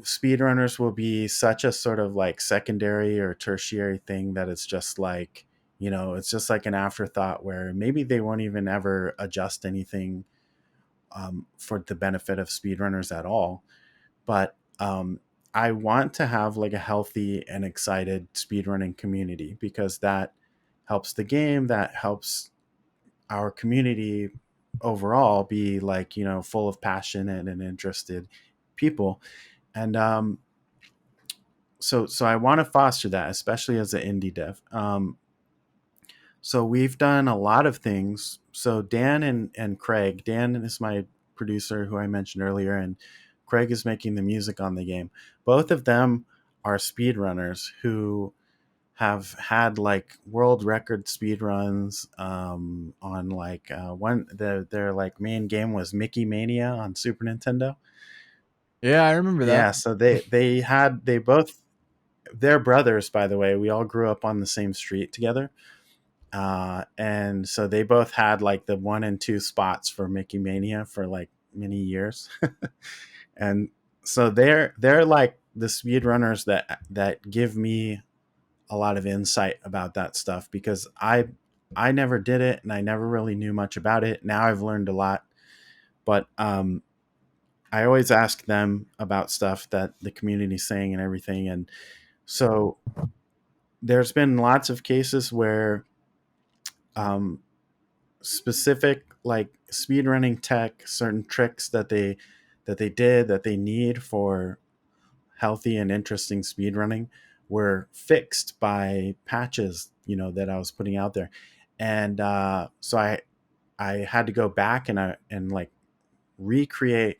speedrunners will be such a sort of like secondary or tertiary thing that it's just like, it's just like an afterthought where maybe they won't even ever adjust anything for the benefit of speedrunners at all. But I want to have like a healthy and excited speedrunning community, because that helps the game, that helps our community overall be like, full of passion and interested people. And so I want to foster that, especially as an indie dev. So we've done a lot of things. So Dan and Craig, Dan is my producer who I mentioned earlier, and Craig is making the music on the game. Both of them are speedrunners who have had like world record speedruns on like their like main game was Mickey Mania on Super Nintendo. Yeah, I remember that. Yeah, so they both, they're brothers, by the way. We all grew up on the same street together. And so they both had like the 1 and 2 spots for Mickey Mania for like many years. And so they're like the speedrunners that give me a lot of insight about that stuff, because I never did it and I never really knew much about it. Now I've learned a lot, but I always ask them about stuff that the community's saying and everything. And so there's been lots of cases where um, specific like speedrunning tech, certain tricks that they did that they need for healthy and interesting speedrunning were fixed by patches, that I was putting out there. And so I had to go back and like recreate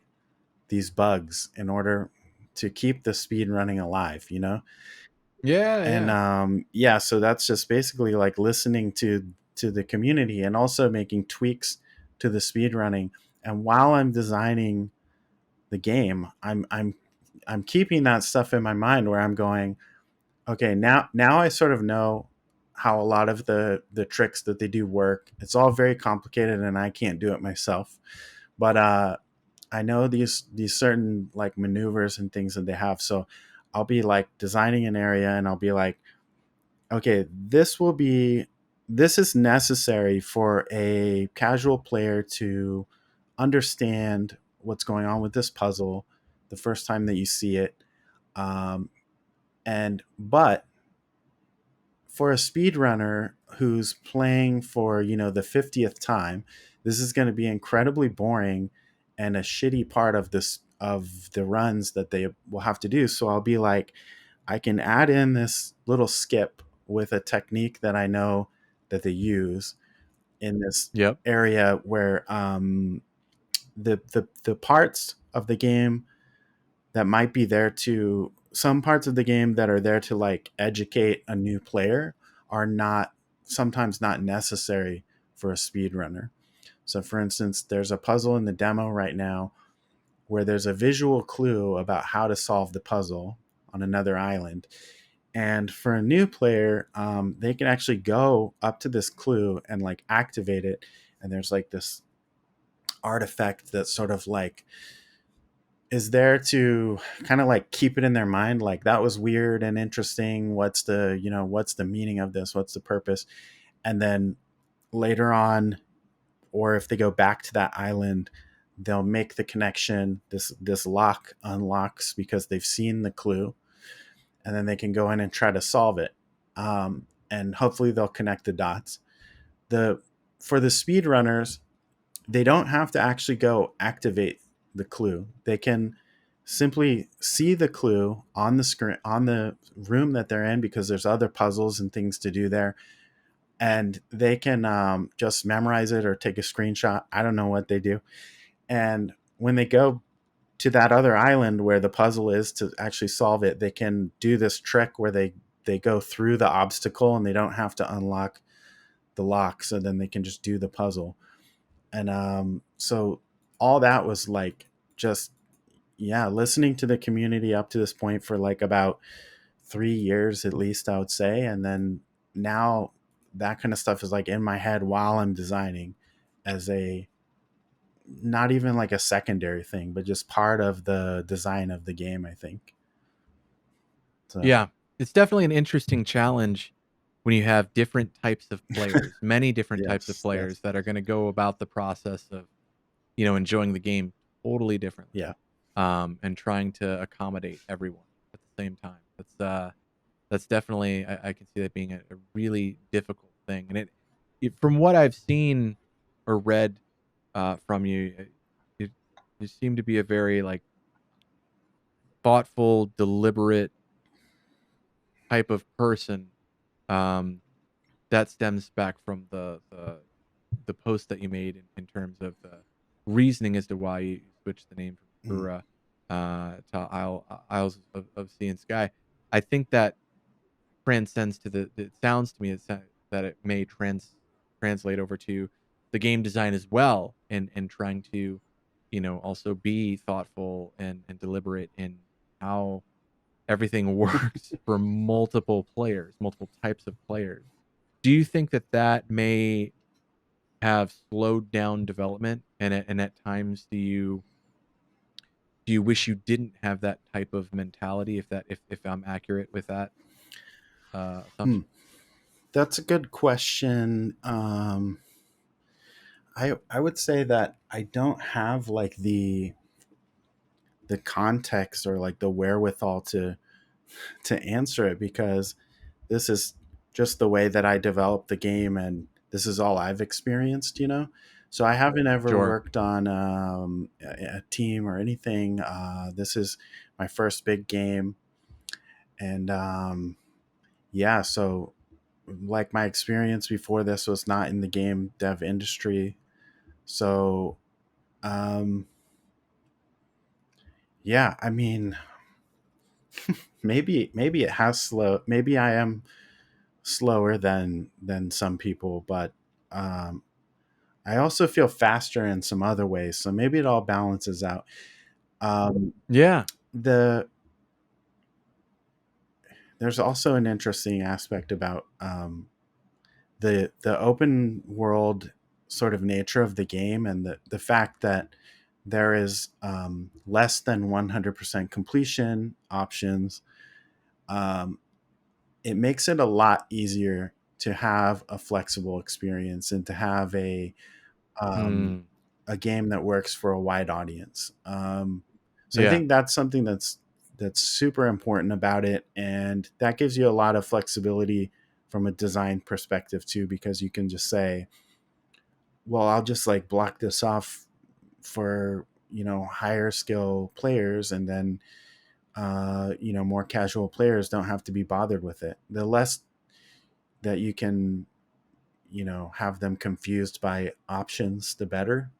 these bugs in order to keep the speed running alive, you know. Yeah, And yeah. yeah, so that's just basically like listening to the community and also making tweaks to the speed running. And while I'm designing the game, I'm keeping that stuff in my mind where I'm going, okay, now I sort of know how a lot of the tricks that they do work. It's all very complicated and I can't do it myself. But I know these certain like maneuvers and things that they have. So I'll be like designing an area and I'll be like, okay, this is necessary for a casual player to understand what's going on with this puzzle the first time that you see it. Um, and but for a speedrunner who's playing for, you know, the 50th time, this is going to be incredibly boring and a shitty part of this of the runs that they will have to do. So I'll be like, I can add in this little skip with a technique that I know that they use in this Yep. area where the parts of the game that might be there to some parts of the game that are there to like educate a new player are not sometimes not necessary for a speedrunner. So for instance, there's a puzzle in the demo right now where there's a visual clue about how to solve the puzzle on another island. And for a new player, they can actually go up to this clue and like activate it. And there's like this artifact that sort of like is there to kind of like keep it in their mind, like that was weird and interesting, what's the, you know, what's the meaning of this, what's the purpose. And then later on, or if they go back to that island, they'll make the connection, this lock unlocks because they've seen the clue, and then they can go in and try to solve it. And hopefully they'll connect the dots. The For the speedrunners, they don't have to actually go activate the clue. They can simply see the clue on the screen on the room that they're in, because there's other puzzles and things to do there, and they can just memorize it or take a screenshot. I don't know what they do. And when they go to that other island where the puzzle is to actually solve it, they can do this trick where they go through the obstacle and they don't have to unlock the lock, so then they can just do the puzzle. And so all that was like just, yeah, listening to the community up to this point for like about 3 years at least, I would say. And then now that kind of stuff is like in my head while I'm designing, as a not even like a secondary thing, but just part of the design of the game, I think. So Yeah. It's definitely an interesting challenge when you have different types of players, many different types of yes, players yes, that are gonna go about the process of, enjoying the game totally differently, yeah. and trying to accommodate everyone at the same time. That's definitely I can see that being a really difficult thing, and from what I've seen or read, from you, it you seem to be a very, like, thoughtful, deliberate type of person, um, that stems back from the post that you made in terms of the reasoning as to why you switched the name from Mm, Akurra, to Isles of Sea and Sky. I think that transcends to the it sounds to me that it may translate over to the game design as well, and trying to, also be thoughtful and deliberate in how everything works for multiple players, multiple types of players. Do you think that that may have slowed down development, and at times do you wish you didn't have that type of mentality, if I'm accurate with that, hmm. assumption? That's a good question. I would say that I don't have like the context or like the wherewithal to answer it, because this is just the way that I developed the game and this is all I've experienced, you know? So I haven't ever Sure. worked on a team or anything. This is my first big game. And yeah, so like my experience before this was not in the game dev industry. So um, yeah, I mean, Maybe it has slow. Maybe I am slower than some people, but um, I also feel faster in some other ways. So maybe it all balances out. Um, Yeah. the There's also an interesting aspect about the open world sort of nature of the game, and the fact that there is less than 100% completion options. Um, it makes it a lot easier to have a flexible experience and to have um, Mm, a game that works for a wide audience. So I yeah. think that's something that's super important about it, and that gives you a lot of flexibility from a design perspective too, because you can just say, well, I'll just like block this off for higher skill players, and then more casual players don't have to be bothered with it. The less that you can have them confused by options, the better.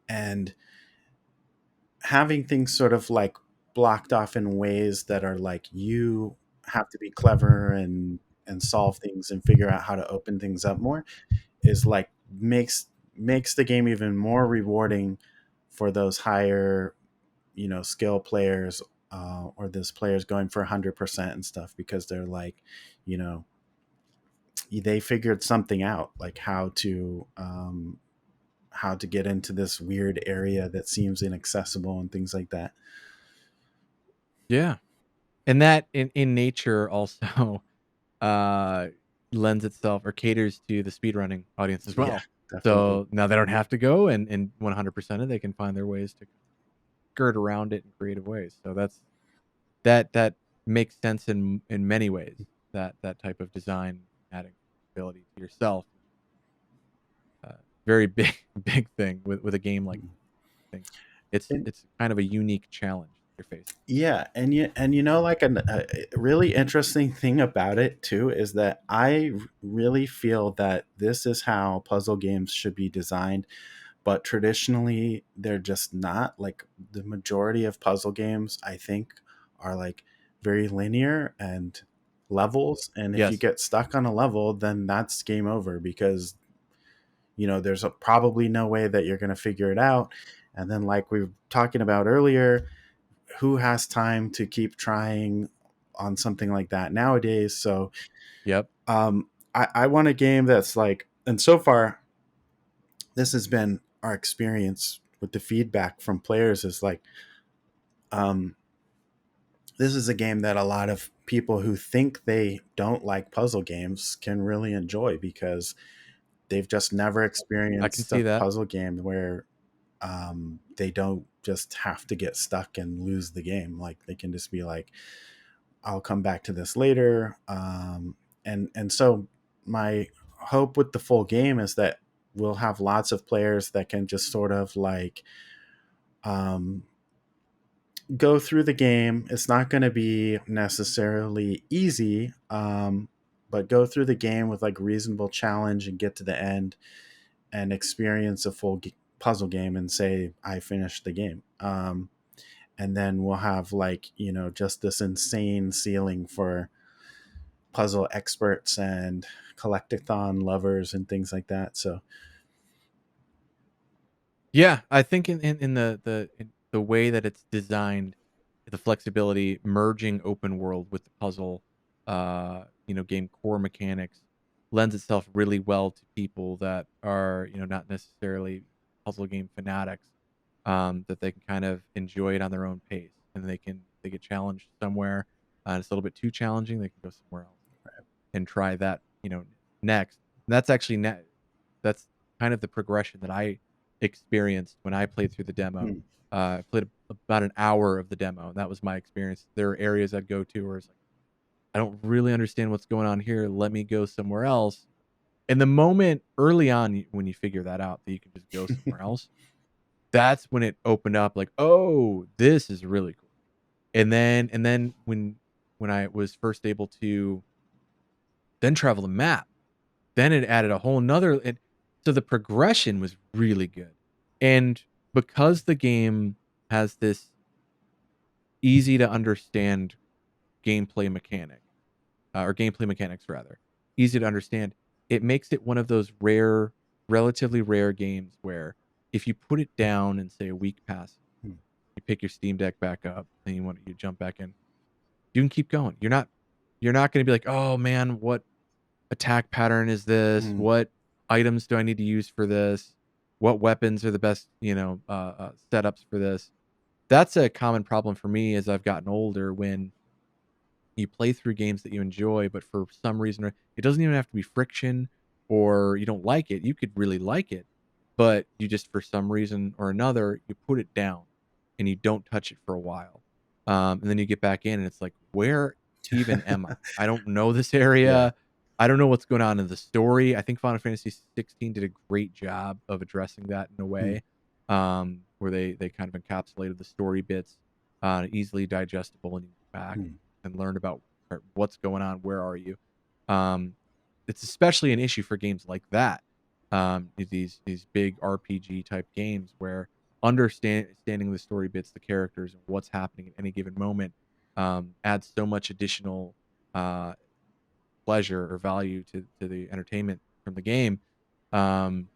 And having things sort of like blocked off in ways that are like you have to be clever and solve things and figure out how to open things up more is like makes the game even more rewarding for those higher skill players, or those players going for 100% and stuff, because they're like, you know they figured something out, like how to get into this weird area that seems inaccessible and things like that. Yeah. And that in nature also uh lends itself or caters to the speedrunning audience as Yeah, well. definitely. So now they don't have to go and 100% it. They can find their ways to skirt around it in creative ways. So that makes sense in many ways. That type of design adding ability to yourself, very big big thing with a game like I think And it's kind of a unique challenge you're facing. yeah, and like a really interesting thing about it too is that really feel that this is how puzzle games should be designed, but traditionally they're just not. Like the majority of puzzle games, I think, are like very linear and levels, and if you Yes. get stuck on a level, then that's game over, because there's probably no way that you're going to figure it out. And then, like we were talking about earlier, who has time to keep trying on something like that nowadays? So Yep. I want a game that's like, and so far this has been our experience with the feedback from players, is like, um, this is a game that a lot of people who think they don't like puzzle games can really enjoy, because they've just never I can experienced a see that. puzzle game where they don't just have to get stuck and lose the game. Like they can just be like, I'll come back to this later. And so my hope with the full game is that we'll have lots of players that can just sort of like um, go through the game. It's not going to be necessarily easy, but go through the game with like reasonable challenge and get to the end and experience a full puzzle game and say, I finished the game. And then we'll have like, just this insane ceiling for puzzle experts and collectathon lovers and things like that. So, Yeah, I think in the way that it's designed, the flexibility, merging open world with the puzzle, game core mechanics lends itself really well to people that are, not necessarily puzzle game fanatics, that they can kind of enjoy it on their own pace, and they get challenged somewhere, and it's a little bit too challenging, they can go somewhere else and try that, next. And that's actually that's kind of the progression that I experienced when I played through the demo. hmm. I played about an hour of the demo, and that was my experience. There are areas I'd go to where it's like, I don't really understand what's going on here. Let me go somewhere else. And the moment early on when you figure that out, that you can just go somewhere else, that's when it opened up like, oh, this is really cool. And then when I was first able to then travel the map, then it added a whole 'nother and so the progression was really good. And because the game has this easy to understand gameplay mechanic, or gameplay mechanics rather, easy to understand. It makes it one of those rare, relatively rare games where if you put it down and say a week passes, Hmm. you pick your Steam Deck back up and you jump back in, you can keep going. You're not going to be like, oh man, what attack pattern is this? Hmm. What items do I need to use for this? What weapons are the best, setups for this? That's a common problem for me as I've gotten older when you play through games that you enjoy, but for some reason or it doesn't even have to be friction or you don't like it. You could really like it, but you just for some reason or another, you put it down and you don't touch it for a while. And then you get back in and it's like, where even am I? I don't know this Yeah. area. I don't know what's going on in the story. I think Final Fantasy 16 did a great job of addressing that in a Hmm. way, where they kind of encapsulated the story bits, easily digestible and you go back Hmm. and learn about what's going on. Where are you? Um, it's especially an issue for games like that. These big RPG type games where understanding the story bits, the characters, and what's happening at any given moment adds so much additional uh, pleasure or value to the entertainment from the game. Um,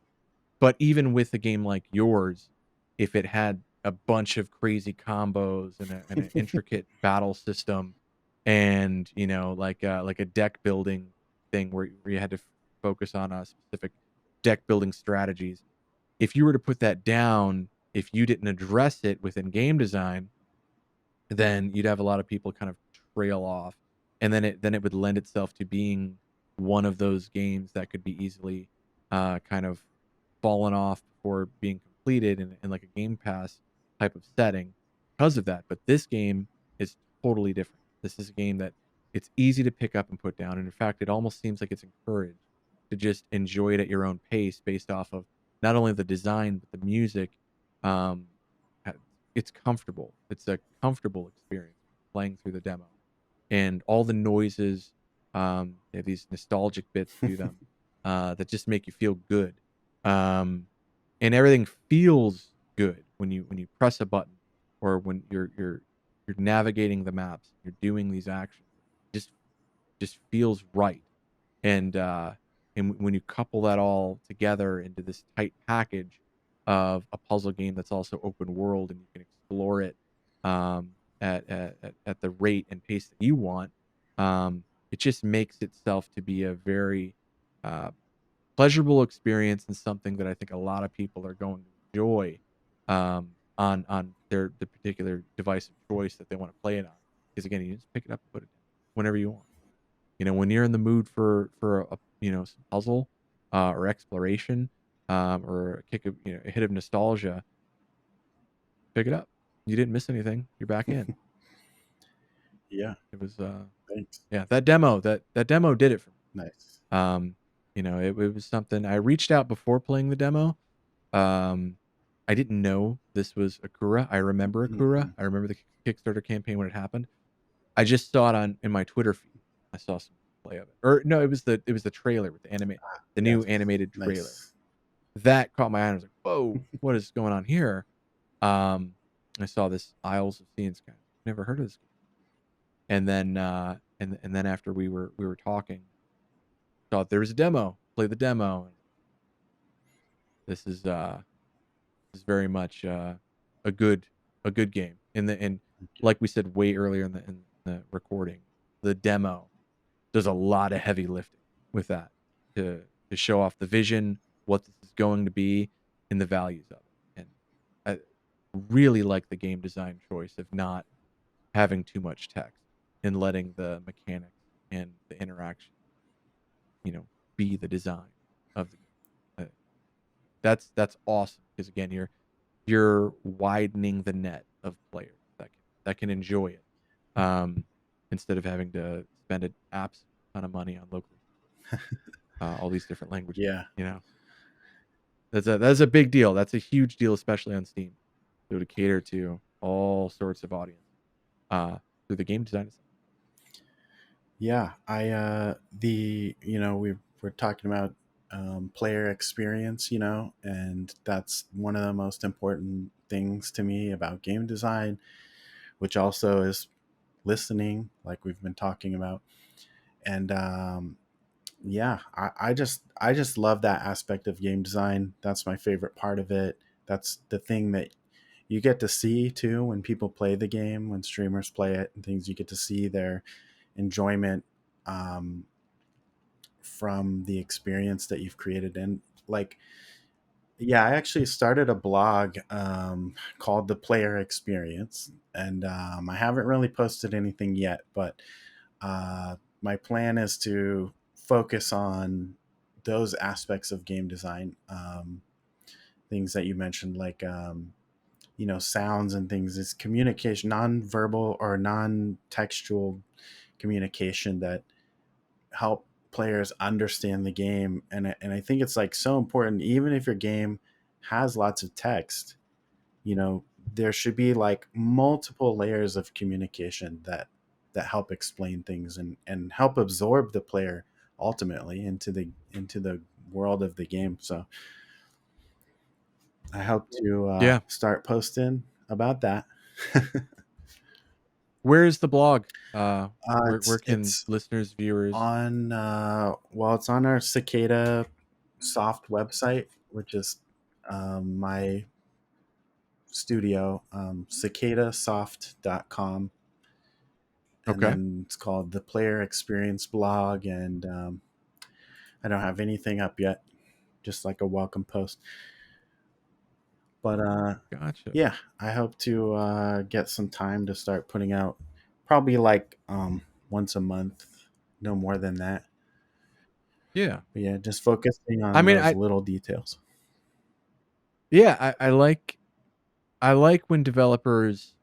but even with a game like yours, if it had a bunch of crazy combos and an intricate battle system and, like a deck building thing where you had to focus on a specific deck building strategies, if you were to put that down, if you didn't address it within game design, then you'd have a lot of people kind of trail off, and then it would lend itself to being one of those games that could be easily, kind of fallen off before being completed in like a Game Pass type of setting because of that. But this game is totally different. This is a game that it's easy to pick up and put down, and in fact, it almost seems like it's encouraged to just enjoy it at your own pace based off of not only the design but the music. Um, ha- it's comfortable. It's a comfortable experience playing through the demo, and all the noises. They have these nostalgic bits to them that just make you feel good, and everything feels good when you press a button or when you're navigating the maps. You're doing these actions. Just just feels right. And when you couple that all together into this tight package of a puzzle game that's also open world and you can explore it at the rate and pace that you want, it just makes itself to be a very uh, pleasurable experience and something that I think a lot of people are going to enjoy on the particular device of choice that they want to play it on. Because again, you just pick it up and put it down whenever you want. When you're in the mood for some puzzle, or exploration, or a kick of a hit of nostalgia, pick it up. You didn't miss anything. You're back in. Yeah. It was Thanks. yeah, that demo did it for me. Nice. Um, it was something I reached out before playing the demo. Um, I didn't know this was Akurra. I remember Akurra. Mhm. I remember the Kickstarter campaign when it happened. I just saw it on in my Twitter feed. I saw some play of it. Or no, it was the trailer with the new Yes. animated trailer. Nice. That caught my eye. I was like, "Whoa, what is going on here?" Um, I saw this Isles of Sea and Sky. Never heard of this game. And then after we were talking, thought there was a demo. Play the demo. And this is very much a good a good game. And like we said way earlier in the recording, the demo does a lot of heavy lifting with that to show off the vision, what this is going to be, and the values of it. And I really like the game design choice of not having too much text and letting the mechanics and the interaction, be the design of the game. That's awesome because again, you're widening the net of players that can enjoy it, um, instead of having to spend an absolute ton of money on localization, all these different languages. Yeah. You know, that's a big deal. That's a huge deal, especially on Steam, to cater to all sorts of audience through the game design. Yeah. We're talking about player experience, and that's one of the most important things to me about game design. which also is listening, like we've been talking about. And yeah, I just love that aspect of game design. That's my favorite part of it. That's the thing that you get to see too when people play the game, when streamers play it and things. You get to see their enjoyment um, from the experience that you've created. And like, yeah, I actually started a blog called The Player Experience, and I haven't really posted anything yet, but my plan is to focus on those aspects of game design, things that you mentioned, like sounds and things. Is communication, non-verbal or non-textual communication that help players understand the game. And I think it's like so important, even if your game has lots of text, you know there should be like multiple layers of communication that help explain things and help absorb the player ultimately into the world of the game. So I hope to Yeah. start posting about that. Where is the blog? Where It's can listeners, viewers? on it's on our Cicada Soft website, which is my studio, cicadasoft.com. And Okay. then it's called the Player Experience Blog. And I don't have anything up yet, just like a welcome post. But Gotcha. yeah, I hope to get some time to start putting out probably like once a month, no more than that. Yeah. But yeah, just focusing I on mean, those I little details. yeah, I like when developers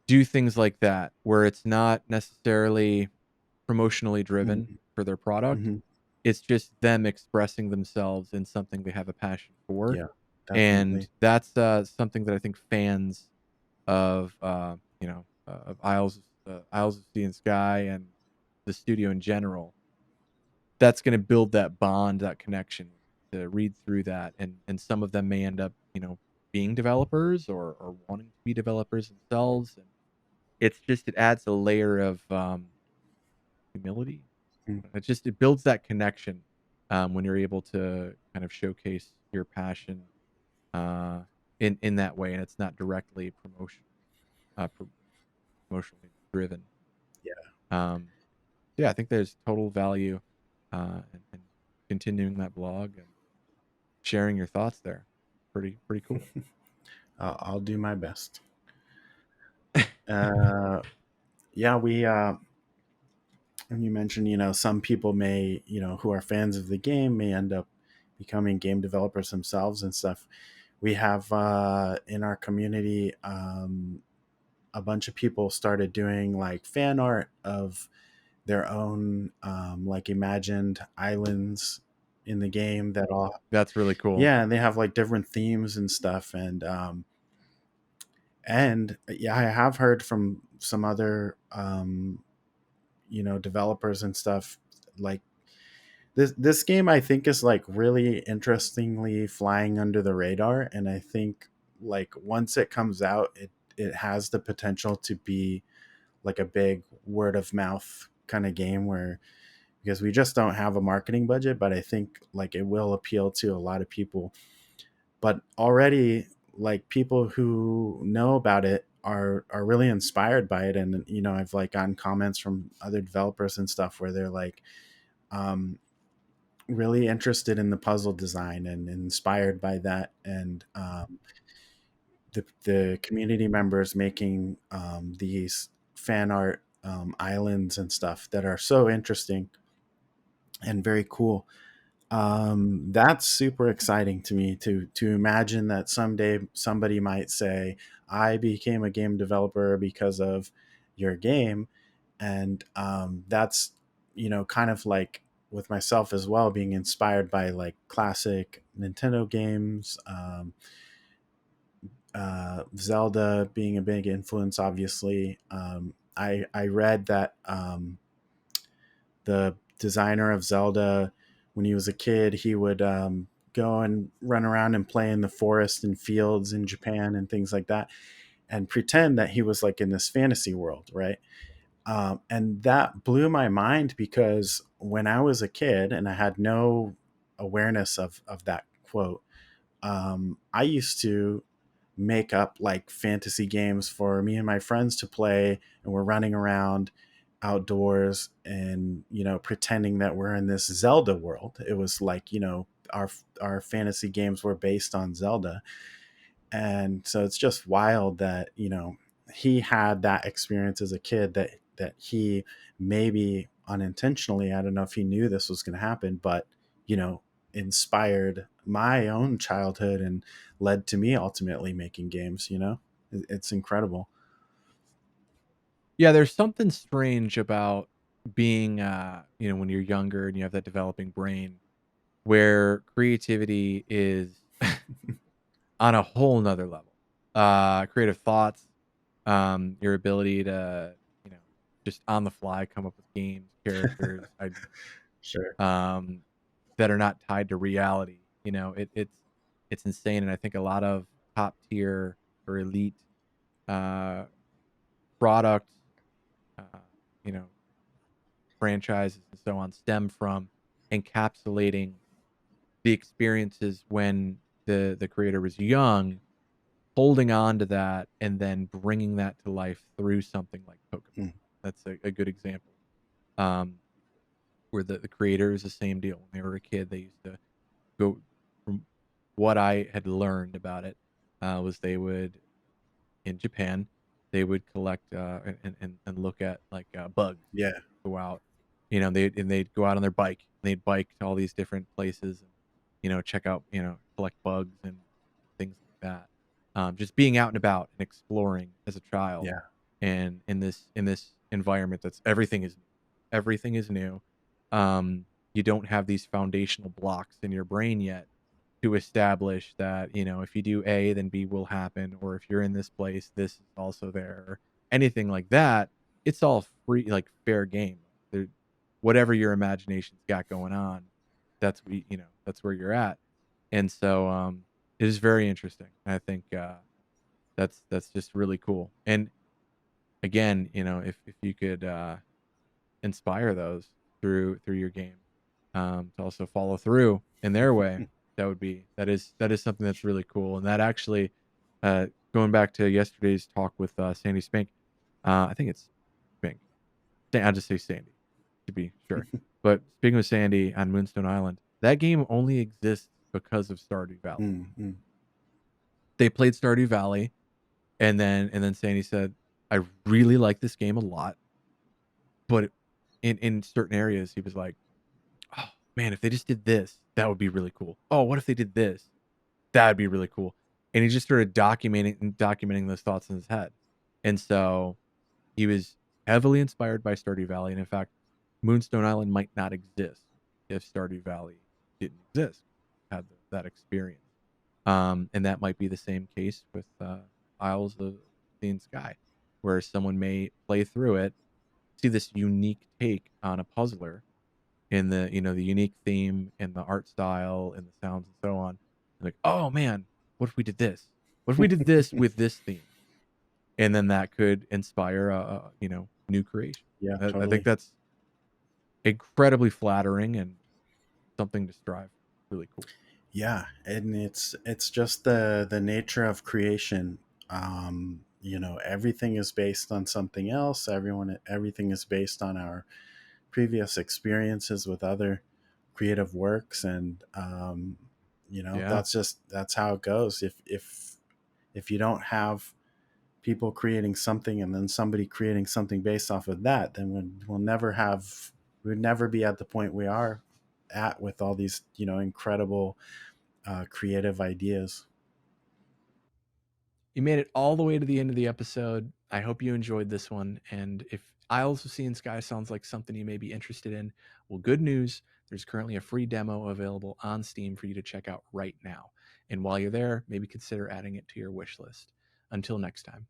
do things like that, where it's not necessarily promotionally driven Mm-hmm. for their product. Mm-hmm. It's just them expressing themselves in something they have a passion for, Yeah, and definitely. that's something that I think fans of of Isles of Sea and Sky and the studio in general, that's going to build that bond, that connection to read through that, and some of them may end up being developers or wanting to be developers themselves, and it adds a layer of humility. Mm. It builds that connection when you're able to kind of showcase your passion uh, in that way, and it's not directly promotionally driven. Yeah. Um, yeah, I think there's total value in continuing that blog and sharing your thoughts there. Pretty cool. I'll do my best. Uh, yeah, and you mentioned, some people may, who are fans of the game may end up becoming game developers themselves and stuff. We have in our community a bunch of people started doing like fan art of their own like imagined islands in the game that all, That's really cool. yeah, and they have like different themes and stuff. And yeah, I have heard from some other developers and stuff, like this game I think is like really interestingly flying under the radar. And I think like once it comes out, it has the potential to be like a big word of mouth kind of game, where because we just don't have a marketing budget, but I think like it will appeal to a lot of people. But already, like, people who know about it are really inspired by it. And I've like gotten comments from other developers and stuff where they're like um really interested in the puzzle design and inspired by that. And the community members making these fan art islands and stuff that are so interesting and very cool. That's super exciting to me, to imagine that someday somebody might say, I became a game developer because of your game. And that's kind of like with myself as well, being inspired by like classic Nintendo games, Zelda being a big influence, obviously. I read that the designer of Zelda, when he was a kid, he would go and run around and play in the forest and fields in Japan and things like that. and pretend that he was like in this fantasy world, right? And that blew my mind because when I was a kid and I had no awareness of that quote, I used to make up like fantasy games for me and my friends to play, and we're running around outdoors and pretending that we're in this Zelda world. It was like our fantasy games were based on Zelda, and so it's just wild that he had that experience as a kid, that he maybe unintentionally, I don't know if he knew this was going to happen, but you know inspired my own childhood and led to me ultimately making games. It's incredible. Yeah, there's something strange about being, when you're younger and you have that developing brain where creativity is on a whole nother level. Creative thoughts, your ability to, you know, just on the fly come up with games, characters, ideas, Sure. um, that are not tied to reality. It's insane, and I think a lot of top tier or elite uh, product, uh, you know, franchises and so on stem from encapsulating the experiences when the creator was young, holding on to that, and then bringing that to life through something like Pokemon. Mm, That's a good example. Um, where the creator is the same deal. When they were a kid, they used to go from what I had learned about it, was they would in Japan, they would collect, and look at, like, bugs, yeah. go out, they'd go out on their bike, and they'd bike to all these different places and, check out, collect bugs and things like that. Just being out and about and exploring as a child, Yeah. and in this environment that's everything is new. You don't have these foundational blocks in your brain yet to establish that, if you do A, then B will happen, or if you're in this place, this is also there, or anything like that. It's all free, like fair game. There, whatever your imagination's got going on, that's where you're at. And so, it is very interesting. I think, that's just really cool. And again, if you could, inspire those through your game, to also follow through in their way, that is something that's really cool. And that actually, going back to yesterday's talk with, Sandy Spink, I think it's Spink. I'll just say Sandy to be sure. But speaking of Sandy on Moonstone Island, that game only exists because of Stardew Valley. Mm, mm. They played Stardew Valley, and then Sandy said, "I really like this game a lot, but in certain areas," he was like, "Oh, man, if they just did this, that would be really cool. Oh, what if they did this? That'd be really cool." And he just started documenting those thoughts in his head. And so he was heavily inspired by Stardew Valley. And in fact, Moonstone Island might not exist if Stardew Valley didn't exist, had that experience. And that might be the same case with, Isles of Sea and Sky, where someone may play through it, see this unique take on a puzzler, in the unique theme and the art style and the sounds and so on. Like, oh man, what if we did this? What if we did this with this theme? And then that could inspire a new creation. Yeah, I think totally. that's incredibly flattering and something to strive for. Really cool. Yeah, and it's just the nature of creation. Everything is based on something else. Everything is based on our previous experiences with other creative works, and Yeah. that's how it goes. If you don't have people creating something and then somebody creating something based off of that, then we'd never be at the point we are at with all these incredible creative ideas. You made it all the way to the end of the episode. I hope you enjoyed this one. And if Isles of Sea and Sky sounds like something you may be interested in, well, good news. There's currently a free demo available on Steam for you to check out right now. And while you're there, maybe consider adding it to your wish list. Until next time.